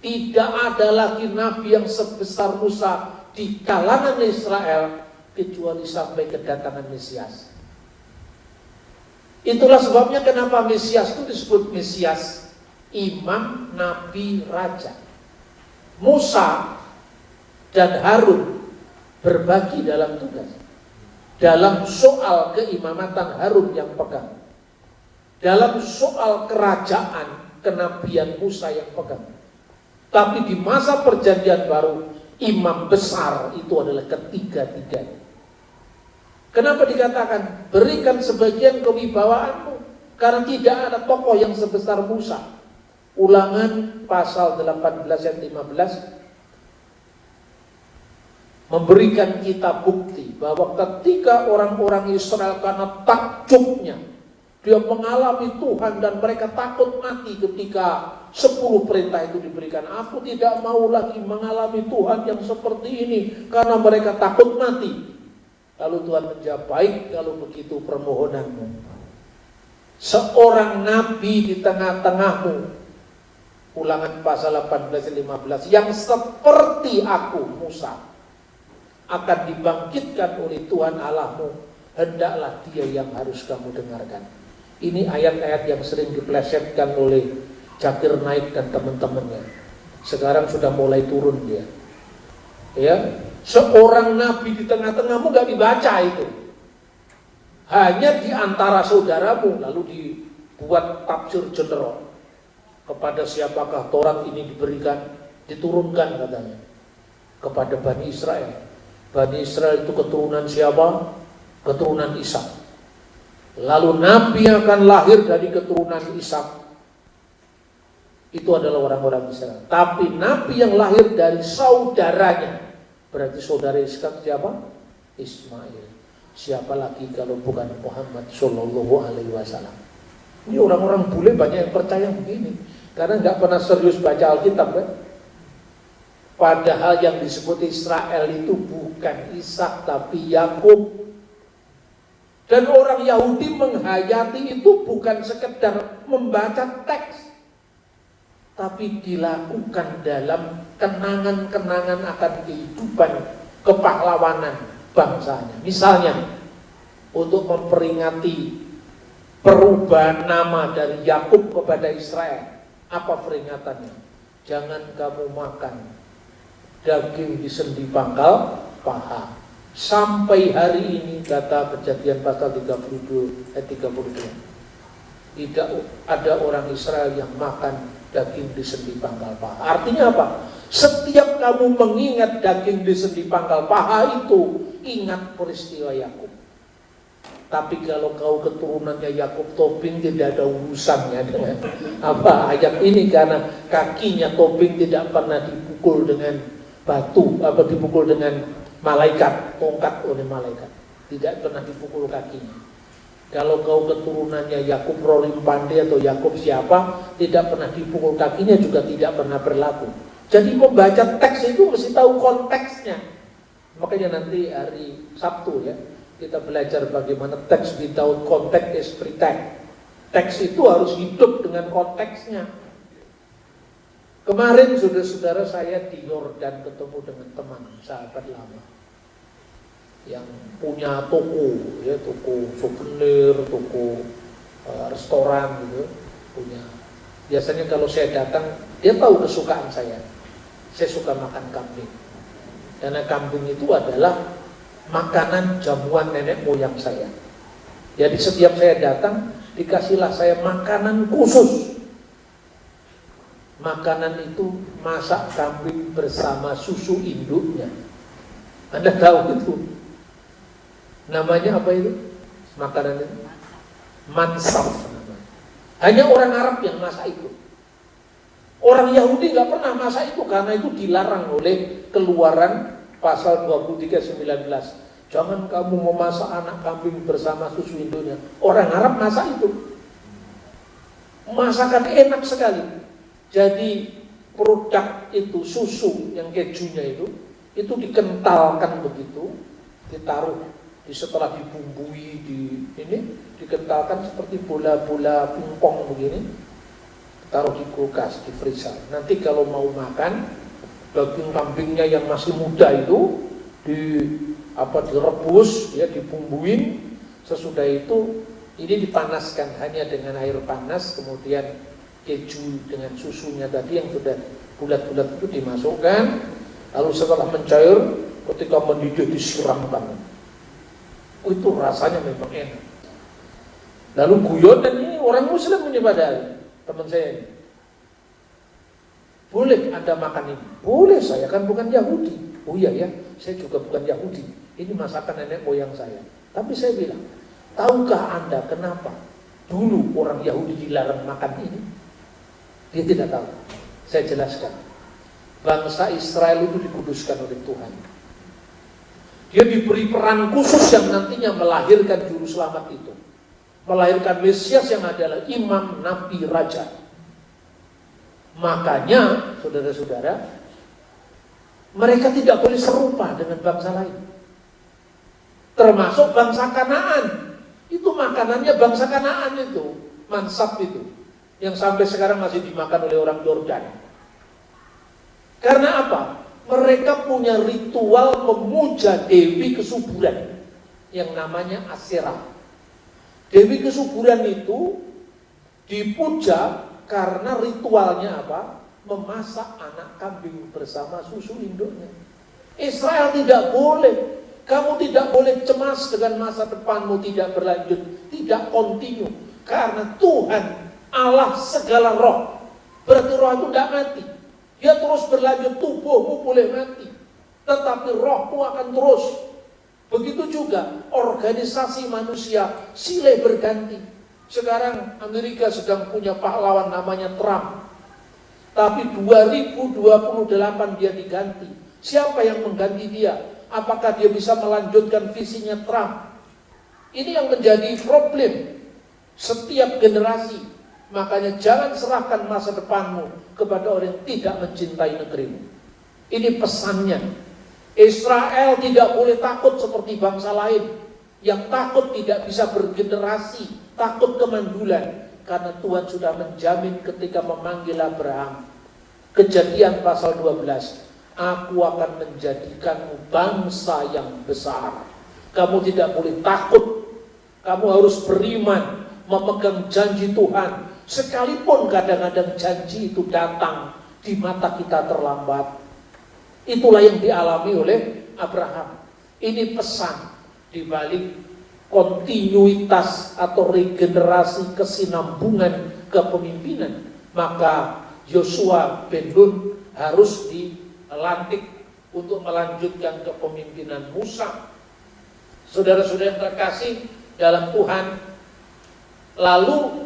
tidak ada lagi nabi yang sebesar Musa di kalangan Israel, kecuali sampai kedatangan Mesias. Itulah sebabnya kenapa Mesias itu disebut Mesias, imam, nabi, raja. Musa dan Harun berbagi dalam tugas. Dalam soal keimamatan Harun yang pegang. Dalam soal kerajaan, kenabian Musa yang pegang. Tapi di masa perjanjian baru, imam besar itu adalah ketiga-tiganya. Kenapa dikatakan berikan sebagian kewibawaanmu? Karena tidak ada tokoh yang sebesar Musa. Ulangan pasal 18 ayat 15 memberikan kita bukti bahwa ketika orang-orang Israel karena takjubnya, dia mengalami Tuhan dan mereka takut mati ketika 10 perintah itu diberikan. Aku tidak mau lagi mengalami Tuhan yang seperti ini karena mereka takut mati. Lalu Tuhan menjawab, baik kalau begitu permohonanmu. Seorang nabi di tengah-tengahmu, Ulangan pasal 18-15, yang seperti aku, Musa, akan dibangkitkan oleh Tuhan Allahmu, hendaklah dia yang harus kamu dengarkan. Ini ayat-ayat yang sering diplesetkan oleh Zakir Naik dan teman-temannya. Sekarang sudah mulai turun dia. Ya, seorang nabi di tengah-tengahmu gak dibaca itu. Hanya di antara saudaramu, lalu dibuat tafsir general. Kepada siapakah Taurat ini diberikan, diturunkan katanya. Kepada Bani Israel. Bani Israel itu keturunan siapa? Keturunan Ishak. Lalu nabi yang akan lahir dari keturunan Ishak itu adalah orang-orang Israel. Tapi nabi yang lahir dari saudaranya, berarti saudara Ishak siapa? Ismail. Siapa lagi kalau bukan Muhammad Shallallahu Alaihi Wasallam? Ini orang-orang bule banyak yang percaya begini, karena nggak pernah serius baca Alkitab kan? Padahal yang disebut Israel itu bukan Ishak tapi Yakub. Dan orang Yahudi menghayati itu bukan sekedar membaca teks, tapi dilakukan dalam kenangan-kenangan akan kehidupan kepahlawanan bangsanya. Misalnya, untuk memperingati perubahan nama dari Yakub kepada Israel. Apa peringatannya? Jangan kamu makan daging di sendi pangkal paha. Sampai hari ini, kata Kejadian pasal 32 ayat 32, tidak ada orang Israel yang makan daging di sendi pangkal paha. Artinya apa? Setiap kamu mengingat daging di sendi pangkal paha itu, ingat peristiwa Yakub. Tapi kalau kau keturunannya Yakub, Tobing tidak ada urusannya dengan apa ayat ini, karena kakinya Tobing tidak pernah dipukul dengan batu, dipukul dengan malaikat, tongkat oleh malaikat. Tidak pernah dipukul kakinya. Kalau kau keturunannya Yakub Rolim Pande atau Yakub siapa, tidak pernah dipukul kakinya, juga tidak pernah berlaku. Jadi membaca teks itu mesti tahu konteksnya. Makanya nanti hari Sabtu ya, kita belajar bagaimana teks without konteks is pretext. Teks itu harus hidup dengan konteksnya. Kemarin saudara-saudara saya di Yordan ketemu dengan teman sahabat lama. yang punya toko, ya toko souvenir, toko restoran gitu punya. Biasanya kalau saya datang, dia tahu kesukaan saya. Saya suka makan kambing. Karena kambing itu adalah makanan jamuan nenek moyang saya. Jadi setiap saya datang, dikasihlah saya makanan khusus. Makanan itu masak kambing bersama susu induknya. Anda tahu itu? Namanya apa itu? Makanan itu? Mansaf. Hanya orang Arab yang masak itu. Orang Yahudi nggak pernah masak itu karena itu dilarang oleh Keluaran pasal 23:19. Jangan kamu memasak anak kambing bersama susu induknya. Orang Arab masak itu. Masakan enak sekali. Jadi produk itu, susu yang kejunya itu dikentalkan begitu, ditaruh setelah dibumbui dikentalkan seperti bola-bola pingpong begini, taruh di kulkas, di freezer. Nanti kalau mau makan, daging kambingnya yang masih muda itu direbus, ya dibumbuin. Sesudah itu ini dipanaskan hanya dengan air panas, kemudian keju dengan susunya tadi yang sudah bulat-bulat itu dimasukkan, lalu setelah mencair, ketika mendidih disiramkan. Itu rasanya memang enak. Lalu guyon, dan ini orang Muslim ini padahal teman saya ini. Boleh Anda makan ini? Boleh, saya kan bukan Yahudi. Oh iya ya, saya juga bukan Yahudi. Ini masakan nenek moyang saya. Tapi saya bilang, tahukah Anda kenapa dulu orang Yahudi dilarang makan ini? Dia tidak tahu. Saya jelaskan. Bangsa Israel itu dikuduskan oleh Tuhan. Dia diberi peran khusus yang nantinya melahirkan juru selamat itu. Melahirkan Mesias yang adalah imam, nabi, raja. Makanya, saudara-saudara, mereka tidak boleh serupa dengan bangsa lain. Termasuk bangsa Kanaan. Itu makanannya bangsa Kanaan itu. Mansab itu. Yang sampai sekarang masih dimakan oleh orang Yordan. Karena apa? Mereka punya ritual memuja Dewi Kesuburan yang namanya Aserah. Dewi Kesuburan itu dipuja karena ritualnya apa? Memasak anak kambing bersama susu induknya. Israel tidak boleh. Kamu tidak boleh cemas dengan masa depanmu tidak berlanjut, tidak kontinu. Karena Tuhan Allah segala roh. Berarti roh itu tidak mati. Dia terus berlanjut, tubuhmu boleh mati, tetapi rohmu akan terus. Begitu juga organisasi manusia silih berganti. Sekarang Amerika sedang punya pahlawan namanya Trump. Tapi 2028 dia diganti. Siapa yang mengganti dia? Apakah dia bisa melanjutkan visinya Trump? Ini yang menjadi problem setiap generasi. Makanya jangan serahkan masa depanmu kepada orang yang tidak mencintai negerimu. Ini pesannya. Israel tidak boleh takut seperti bangsa lain yang takut tidak bisa bergenerasi, takut kemandulan. Karena Tuhan sudah menjamin ketika memanggil Abraham. Kejadian pasal 12. Aku akan menjadikanmu bangsa yang besar. Kamu tidak boleh takut. Kamu harus beriman, memegang janji Tuhan. Sekalipun kadang-kadang janji itu datang di mata kita terlambat. Itulah yang dialami oleh Abraham. Ini pesan di balik kontinuitas atau regenerasi kesinambungan kepemimpinan. Maka Yosua bin Nun harus dilantik untuk melanjutkan kepemimpinan Musa. Saudara-saudara yang terkasih dalam Tuhan, lalu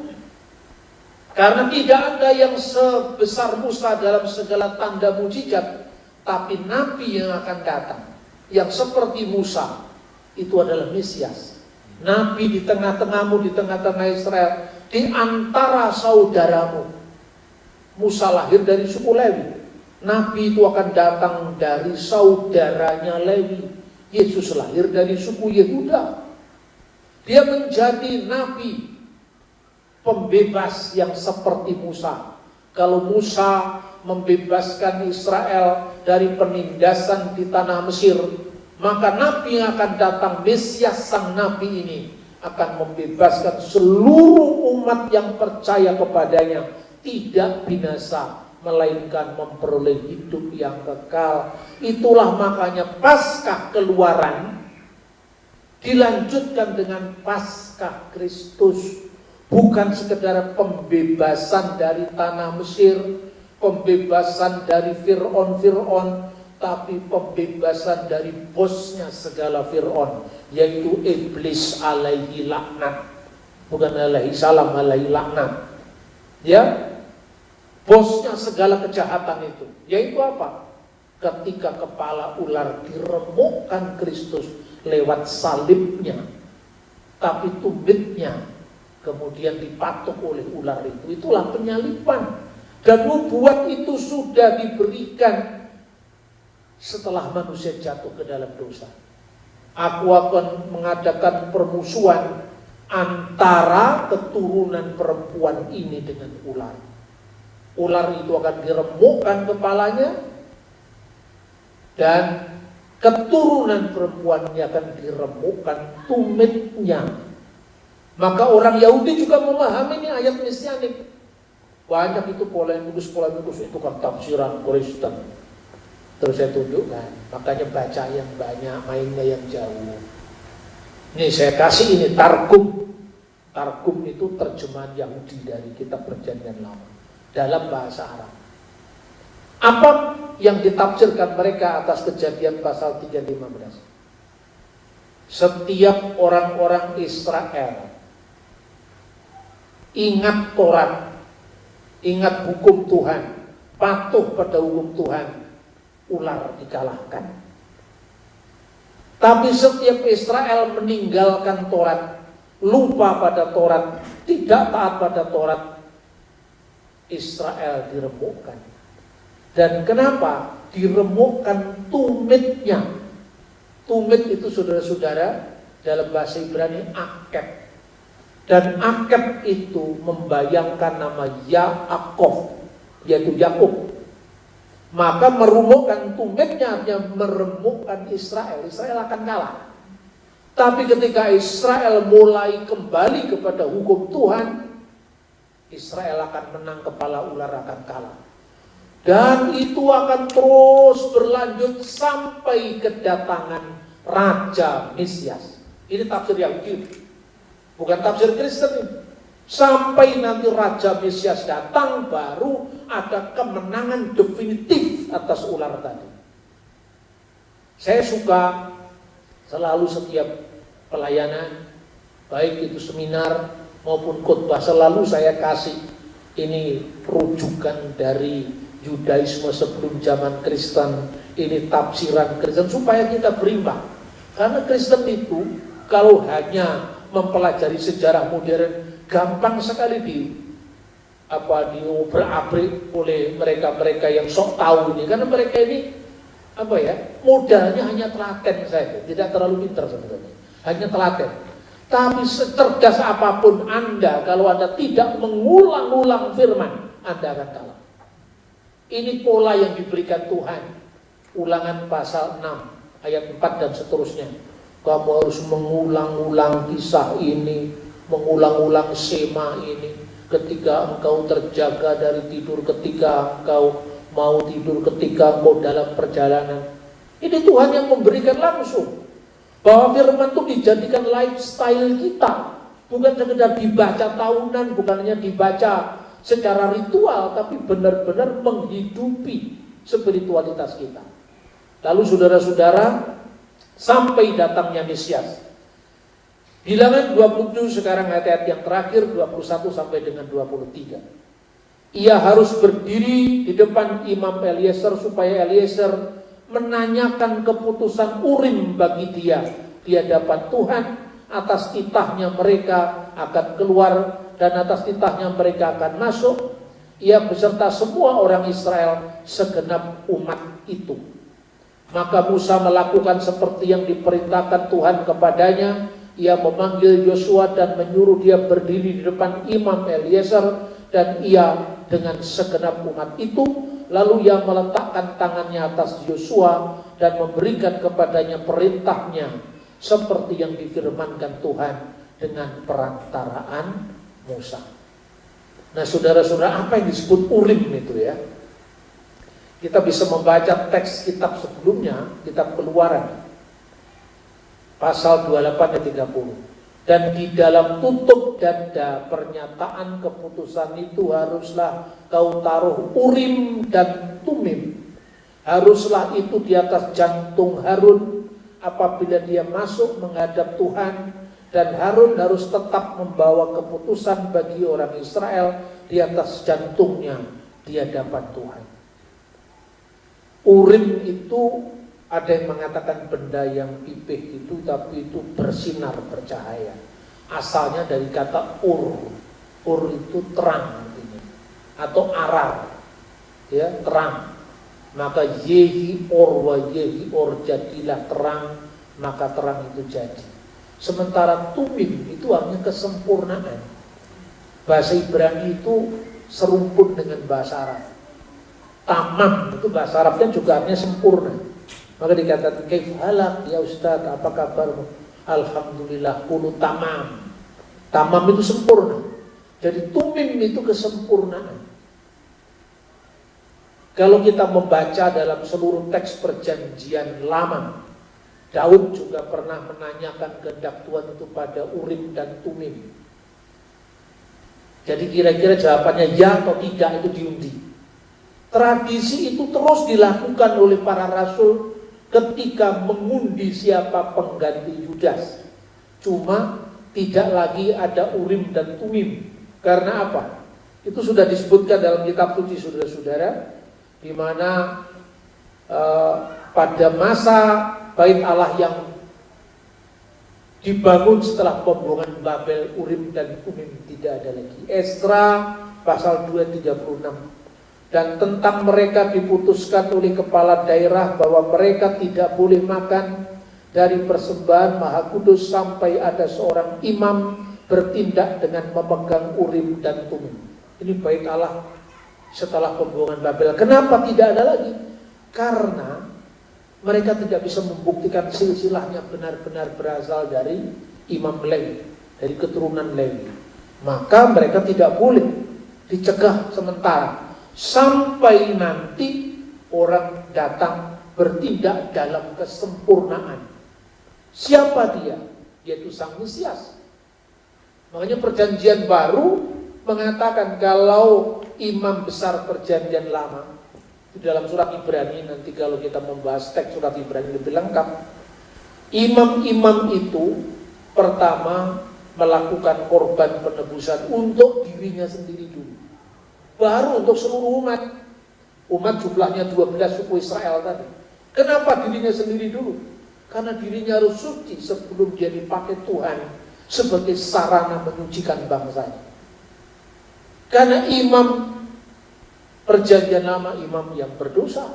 karena tidak ada yang sebesar Musa dalam segala tanda mujizat, tapi nabi yang akan datang, yang seperti Musa, itu adalah Mesias. Nabi di tengah-tengahmu, di tengah-tengah Israel, di antara saudaramu. Musa lahir dari suku Lewi. Nabi itu akan datang dari saudaranya Lewi. Yesus lahir dari suku Yehuda. Dia menjadi nabi pembebas yang seperti Musa. Kalau Musa membebaskan Israel dari penindasan di tanah Mesir, Maka nabi yang akan datang, Mesias sang nabi ini akan membebaskan seluruh umat yang percaya kepadanya, tidak binasa, melainkan memperoleh hidup yang kekal. Itulah makanya Paskah Keluaran dilanjutkan dengan Paskah Kristus. Bukan sekedar pembebasan dari tanah Mesir, pembebasan dari Fir'aun, tapi pembebasan dari bosnya segala Fir'aun, yaitu iblis alaihi laknat. Bukan alaihi salam, alaihi laknat. Ya, bosnya segala kejahatan itu, yaitu apa? Ketika kepala ular diremukkan Kristus lewat salibnya, tapi tumitnya kemudian dipatok oleh ular itu. Itulah penyaliban. Dan nubuat itu sudah diberikan setelah manusia jatuh ke dalam dosa. Aku akan mengadakan permusuhan antara keturunan perempuan ini dengan ular. Ular itu akan diremukkan kepalanya, dan keturunan perempuan ini akan diremukkan tumitnya. Maka orang Yahudi juga memahami ini ayat mesianik. Banyak itu polemikus itu kan tafsiran Kristen. Terus saya tunjukkan, makanya baca yang banyak, mainnya yang jauh. Nih saya kasih ini Targum. Targum itu terjemahan Yahudi dari kitab Perjanjian Lama dalam bahasa Arab. Apa yang ditafsirkan mereka atas Kejadian pasal 3:15? Setiap orang-orang Israel ingat Taurat, ingat hukum Tuhan, patuh pada hukum Tuhan, ular dikalahkan. Tapi setiap Israel meninggalkan Taurat, lupa pada Taurat, tidak taat pada Taurat, Israel diremukkan. Dan kenapa? Diremukkan tumitnya. Tumit itu saudara-saudara dalam bahasa Ibrani akeb. Dan akeb itu membayangkan nama Yaakov, yaitu Yakub. Maka meremukkan tumitnya artinya meremukkan Israel. Israel akan kalah. Tapi ketika Israel mulai kembali kepada hukum Tuhan, Israel akan menang, kepala ular akan kalah. Dan itu akan terus berlanjut sampai kedatangan Raja Mesias. Ini tafsir Yahudi, bukan tafsir Kristen ini. Sampai nanti Raja Mesias datang, baru ada kemenangan definitif atas ular tadi. Saya suka selalu setiap pelayanan, baik itu seminar maupun khotbah, selalu saya kasih ini rujukan dari Yudaisme sebelum zaman Kristen, ini tafsiran Kristen supaya kita berimbang. Karena Kristen itu kalau hanya mempelajari sejarah modern, gampang sekali diobrak-abrik oleh mereka-mereka yang sok tahu ini. Karena mereka ini modalnya hanya telaten saja, tidak terlalu pintar sebenarnya, hanya telaten. Tapi secerdas apapun Anda, kalau Anda tidak mengulang-ulang firman, Anda akan kalah. Ini pola yang diberikan Tuhan. Ulangan pasal 6 ayat 4 dan seterusnya. Kamu harus mengulang-ulang kisah ini, mengulang-ulang sema ini. Ketika engkau terjaga dari tidur, ketika engkau mau tidur, ketika engkau dalam perjalanan. Ini Tuhan yang memberikan langsung. Bahwa firman itu dijadikan lifestyle kita. Bukan sekedar dibaca tahunan, bukan hanya dibaca secara ritual, tapi benar-benar menghidupi spiritualitas kita. Lalu saudara-saudara, sampai datangnya Mesias. Bilangan 27 sekarang ayat-ayat yang terakhir 21 sampai dengan 23. Ia harus berdiri di depan Imam Eliezer supaya Eliezer menanyakan keputusan Urim bagi dia di hadapan Tuhan. Atas titahnya mereka akan keluar dan atas titahnya mereka akan masuk. Ia beserta semua orang Israel, segenap umat itu. Maka Musa melakukan seperti yang diperintahkan Tuhan kepadanya. Ia memanggil Yosua dan menyuruh dia berdiri di depan Imam Eliezer, dan ia dengan segenap umat itu. Lalu ia meletakkan tangannya atas Yosua, dan memberikan kepadanya perintahnya seperti yang difirmankan Tuhan dengan perantaraan Musa. Nah saudara-saudara, apa yang disebut Urim itu ya? Kita bisa membaca teks kitab sebelumnya, kitab Keluaran pasal 28 ayat 30. Dan di dalam tutup dada pernyataan keputusan itu haruslah kau taruh Urim dan Tumim. Haruslah itu di atas jantung Harun apabila dia masuk menghadap Tuhan. Dan Harun harus tetap membawa keputusan bagi orang Israel di atas jantungnya di hadapan Tuhan. Urim itu ada yang mengatakan benda yang pipih itu, tapi itu bersinar, bercahaya. Asalnya dari kata ur. Ur itu terang artinya, atau arar, ya, terang. Maka yehi or wa yehi or, jadilah terang, maka terang itu jadi. Sementara tumim itu artinya kesempurnaan. Bahasa Ibrani itu serumpun dengan bahasa Arab. Tamam itu bahasa Arabnya juga artinya sempurna. Maka dikatakan kaif halak ya Ustaz, apa kabarmu? Alhamdulillah kulu tamam. Tamam itu sempurna. Jadi tumim itu kesempurnaan. Kalau kita membaca dalam seluruh teks perjanjian lama, Daud juga pernah menanyakan kehendak Tuhan itu pada Urim dan Tumim. Jadi kira-kira jawabannya ya atau tidak itu diundi. Tradisi itu terus dilakukan oleh para rasul ketika mengundi siapa pengganti Yudas. Cuma tidak lagi ada Urim dan Tumim. Karena apa? Itu sudah disebutkan dalam kitab suci saudara-saudara, di mana pada masa Bait Allah yang dibangun setelah pembuangan Babel, Urim dan Tumim tidak ada lagi. Esra pasal 2:36. Dan tentang mereka diputuskan oleh kepala daerah bahwa mereka tidak boleh makan dari persembahan Maha Kudus sampai ada seorang imam bertindak dengan memegang Urim dan Tumim. Ini Bait Allah setelah pembuangan Babel. Kenapa tidak ada lagi? Karena mereka tidak bisa membuktikan silsilahnya benar-benar berasal dari Imam Lewi, dari keturunan Lewi. Maka mereka tidak boleh, dicegah sementara sampai nanti orang datang bertindak dalam kesempurnaan. Siapa dia? Yaitu Sang Mesias. Makanya perjanjian baru mengatakan kalau imam besar perjanjian lama, di dalam surat Ibrani, nanti kalau kita membahas teks surat Ibrani lebih lengkap, imam-imam itu pertama melakukan korban penebusan untuk dirinya sendiri dulu, baru untuk seluruh umat. Umat jumlahnya 12 suku Israel tadi. Kenapa dirinya sendiri dulu? Karena dirinya harus suci sebelum dia dipakai Tuhan sebagai sarana menyucikan bangsanya. Karena imam perjanjian lama imam yang berdosa.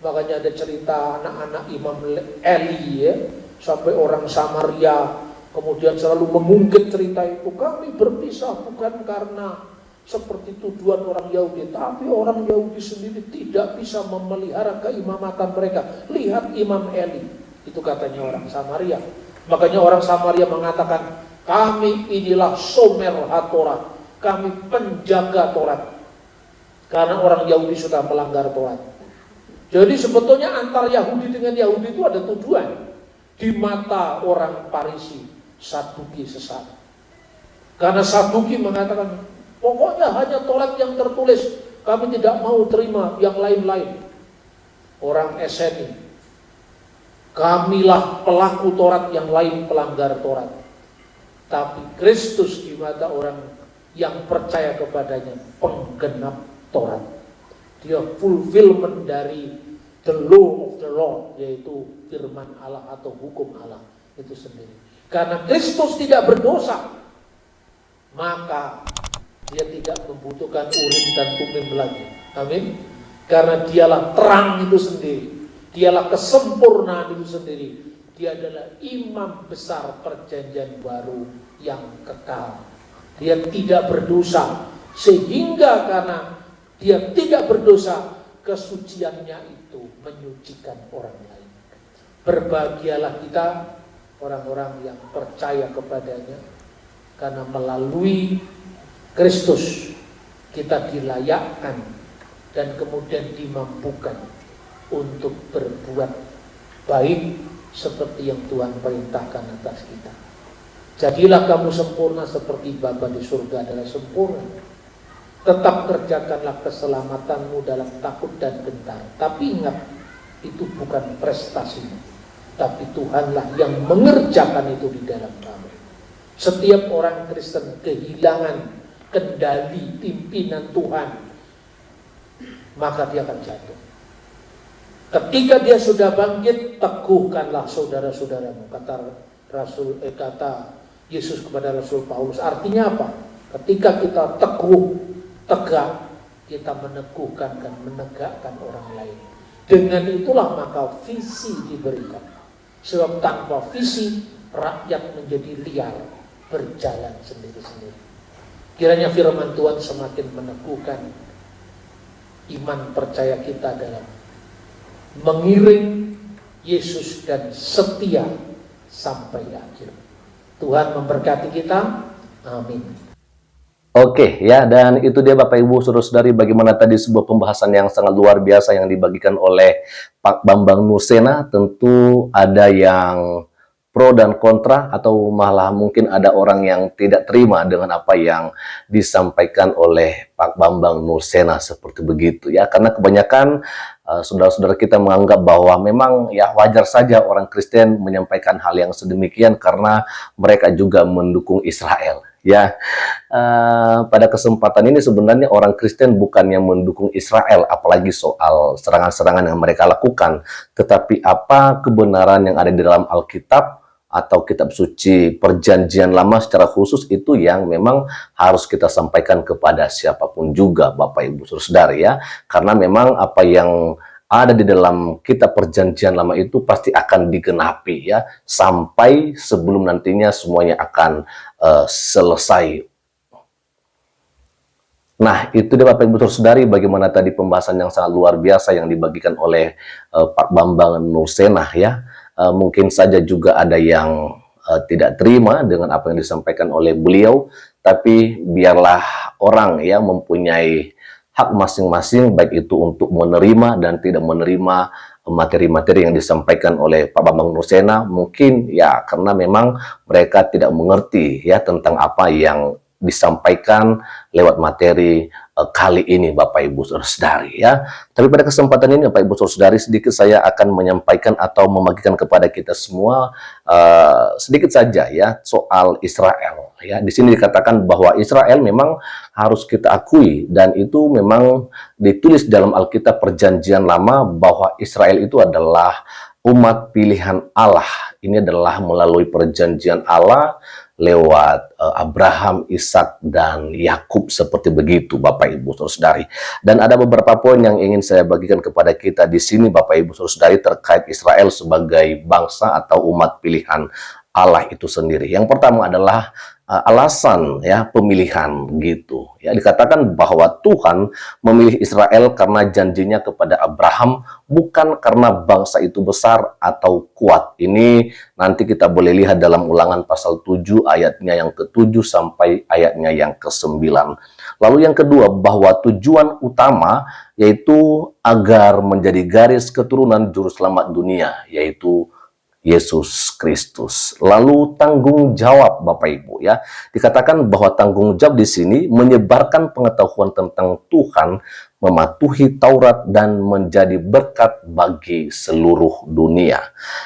Makanya ada cerita anak-anak Imam Eli ya, sampai orang Samaria kemudian selalu mengungkit cerita itu. Kami berpisah bukan karena seperti tuduhan orang Yahudi, tapi orang Yahudi sendiri tidak bisa memelihara keimamatan mereka. Lihat Imam Eli, itu katanya orang Samaria. Makanya orang Samaria mengatakan, kami inilah somer ha-Torah, kami penjaga Taurat. Karena orang Yahudi sudah melanggar Taurat. Jadi sebetulnya antar Yahudi dengan Yahudi itu ada tujuan. Di mata orang Parisi, Saduki sesat. Karena Saduki mengatakan, pokoknya hanya Taurat yang tertulis, kami tidak mau terima yang lain-lain. Orang Eseni, kamilah pelaku Taurat, yang lain pelanggar Taurat. Tapi Kristus di mata orang yang percaya kepadanya penggenap Taurat. Dia fulfillment dari the law of the Lord, yaitu firman Allah atau hukum Allah itu sendiri. Karena Kristus tidak berdosa, maka dia tidak membutuhkan Urim dan Tumim lagi. Amin. Karena dialah terang itu sendiri, dialah kesempurnaan itu sendiri. Dia adalah imam besar perjanjian baru yang kekal. Dia tidak berdosa, sehingga karena dia tidak berdosa, kesuciannya itu menyucikan orang lain. Berbahagialah kita orang-orang yang percaya kepadanya, karena melalui Kristus kita dilayakkan dan kemudian dimampukan untuk berbuat baik seperti yang Tuhan perintahkan atas kita. Jadilah kamu sempurna seperti Bapa di surga adalah sempurna. Tetap kerjakanlah keselamatanmu dalam takut dan gentar. Tapi ingat, itu bukan prestasimu, tapi Tuhanlah yang mengerjakan itu di dalam kamu. Setiap orang Kristen kehilangan kendali pimpinan Tuhan, maka dia akan jatuh. Ketika dia sudah bangkit, teguhkanlah saudara-saudaramu, kata Yesus kepada Rasul Paulus. Artinya apa? Ketika kita teguh, tegak, kita meneguhkan dan menegakkan orang lain. Dengan itulah maka visi diberikan. Sebab tanpa visi, rakyat menjadi liar, berjalan sendiri-sendiri. Kiranya firman Tuhan semakin meneguhkan iman percaya kita dalam mengiring Yesus dan setia sampai akhir. Tuhan memberkati kita. Amin. Oke ya, dan itu dia Bapak Ibu Saudara-saudari, bagaimana tadi sebuah pembahasan yang sangat luar biasa yang dibagikan oleh Pak Bambang Nursena. Tentu ada yang pro dan kontra, atau malah mungkin ada orang yang tidak terima dengan apa yang disampaikan oleh Pak Bambang Nursena seperti begitu ya. Karena kebanyakan saudara-saudara kita menganggap bahwa memang ya wajar saja orang Kristen menyampaikan hal yang sedemikian karena mereka juga mendukung Israel. Ya, pada kesempatan ini sebenarnya orang Kristen bukannya mendukung Israel, apalagi soal serangan-serangan yang mereka lakukan, tetapi apa kebenaran yang ada di dalam Alkitab atau kitab suci perjanjian lama secara khusus itu yang memang harus kita sampaikan kepada siapapun juga Bapak Ibu Saudara ya, karena memang apa yang ada di dalam kitab perjanjian lama itu pasti akan digenapi ya, sampai sebelum nantinya semuanya akan selesai. Nah, itu dia Bapak Ibu Saudari, bagaimana tadi pembahasan yang sangat luar biasa yang dibagikan oleh Pak Bambang Nursena ya. Mungkin saja juga ada yang tidak terima dengan apa yang disampaikan oleh beliau, tapi biarlah orang yang mempunyai hak masing-masing, baik itu untuk menerima dan tidak menerima materi-materi yang disampaikan oleh Pak Bambang Nursena. Mungkin ya karena memang mereka tidak mengerti ya tentang apa yang disampaikan lewat materi kali ini Bapak Ibu Saudara-saudari ya. Tapi pada kesempatan ini Bapak Ibu Saudara-saudari, sedikit saya akan menyampaikan atau membagikan kepada kita semua sedikit saja ya soal Israel ya. Di sini dikatakan bahwa Israel memang harus kita akui, dan itu memang ditulis dalam Alkitab Perjanjian Lama bahwa Israel itu adalah umat pilihan Allah. Ini adalah melalui perjanjian Allah lewat Abraham, Ishak, dan Yakub, seperti begitu Bapak Ibu Saudara-saudari. Dan ada beberapa poin yang ingin saya bagikan kepada kita di sini Bapak Ibu Saudara-saudari terkait Israel sebagai bangsa atau umat pilihan Allah itu sendiri. Yang pertama adalah alasan ya pemilihan gitu ya. Dikatakan bahwa Tuhan memilih Israel karena janjinya kepada Abraham, bukan karena bangsa itu besar atau kuat. Ini nanti kita boleh lihat dalam Ulangan pasal 7 ayatnya yang ke-7 sampai ayatnya yang ke-9. Lalu yang kedua, bahwa tujuan utama yaitu agar menjadi garis keturunan juru selamat dunia, yaitu Yesus Kristus. Lalu tanggung jawab Bapak Ibu ya. Dikatakan bahwa tanggung jawab di sini menyebarkan pengetahuan tentang Tuhan, mematuhi Taurat, dan menjadi berkat bagi seluruh dunia.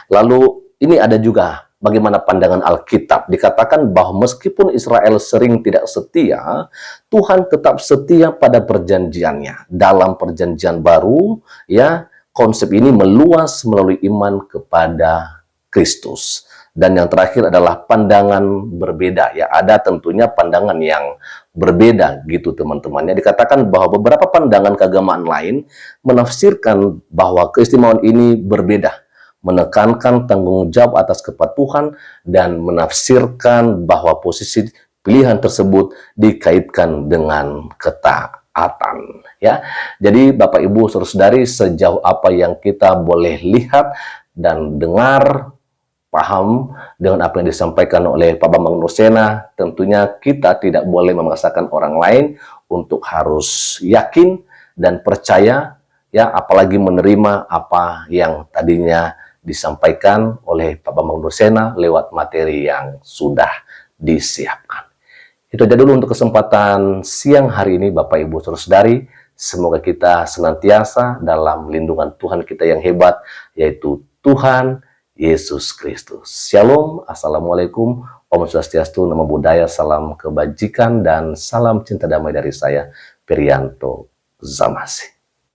Lalu ini ada juga bagaimana pandangan Alkitab. Dikatakan bahwa meskipun Israel sering tidak setia, Tuhan tetap setia pada perjanjiannya. Dalam perjanjian baru ya, konsep ini meluas melalui iman kepada Kristus. Dan yang terakhir adalah pandangan berbeda ya. Ada tentunya pandangan yang berbeda gitu teman-teman. Ya, dikatakan bahwa beberapa pandangan keagamaan lain menafsirkan bahwa keistimewaan ini berbeda, menekankan tanggung jawab atas kepatuhan, dan menafsirkan bahwa posisi pilihan tersebut dikaitkan dengan ketaatan, ya. Jadi Bapak Ibu Saudara-saudari, sejauh apa yang kita boleh lihat dan dengar, paham dengan apa yang disampaikan oleh Pak Bambang Nursena, tentunya kita tidak boleh memaksakan orang lain untuk harus yakin dan percaya, ya, apalagi menerima apa yang tadinya disampaikan oleh Pak Bambang Nursena lewat materi yang sudah disiapkan. Itu aja dulu untuk kesempatan siang hari ini Bapak Ibu Saudara-saudari. Semoga kita senantiasa dalam lindungan Tuhan kita yang hebat, yaitu Tuhan Yesus Kristus. Shalom, Assalamualaikum, Om Swastiastu, Namo Buddhaya, salam kebajikan dan salam cinta damai dari saya, Perianto Zamasi.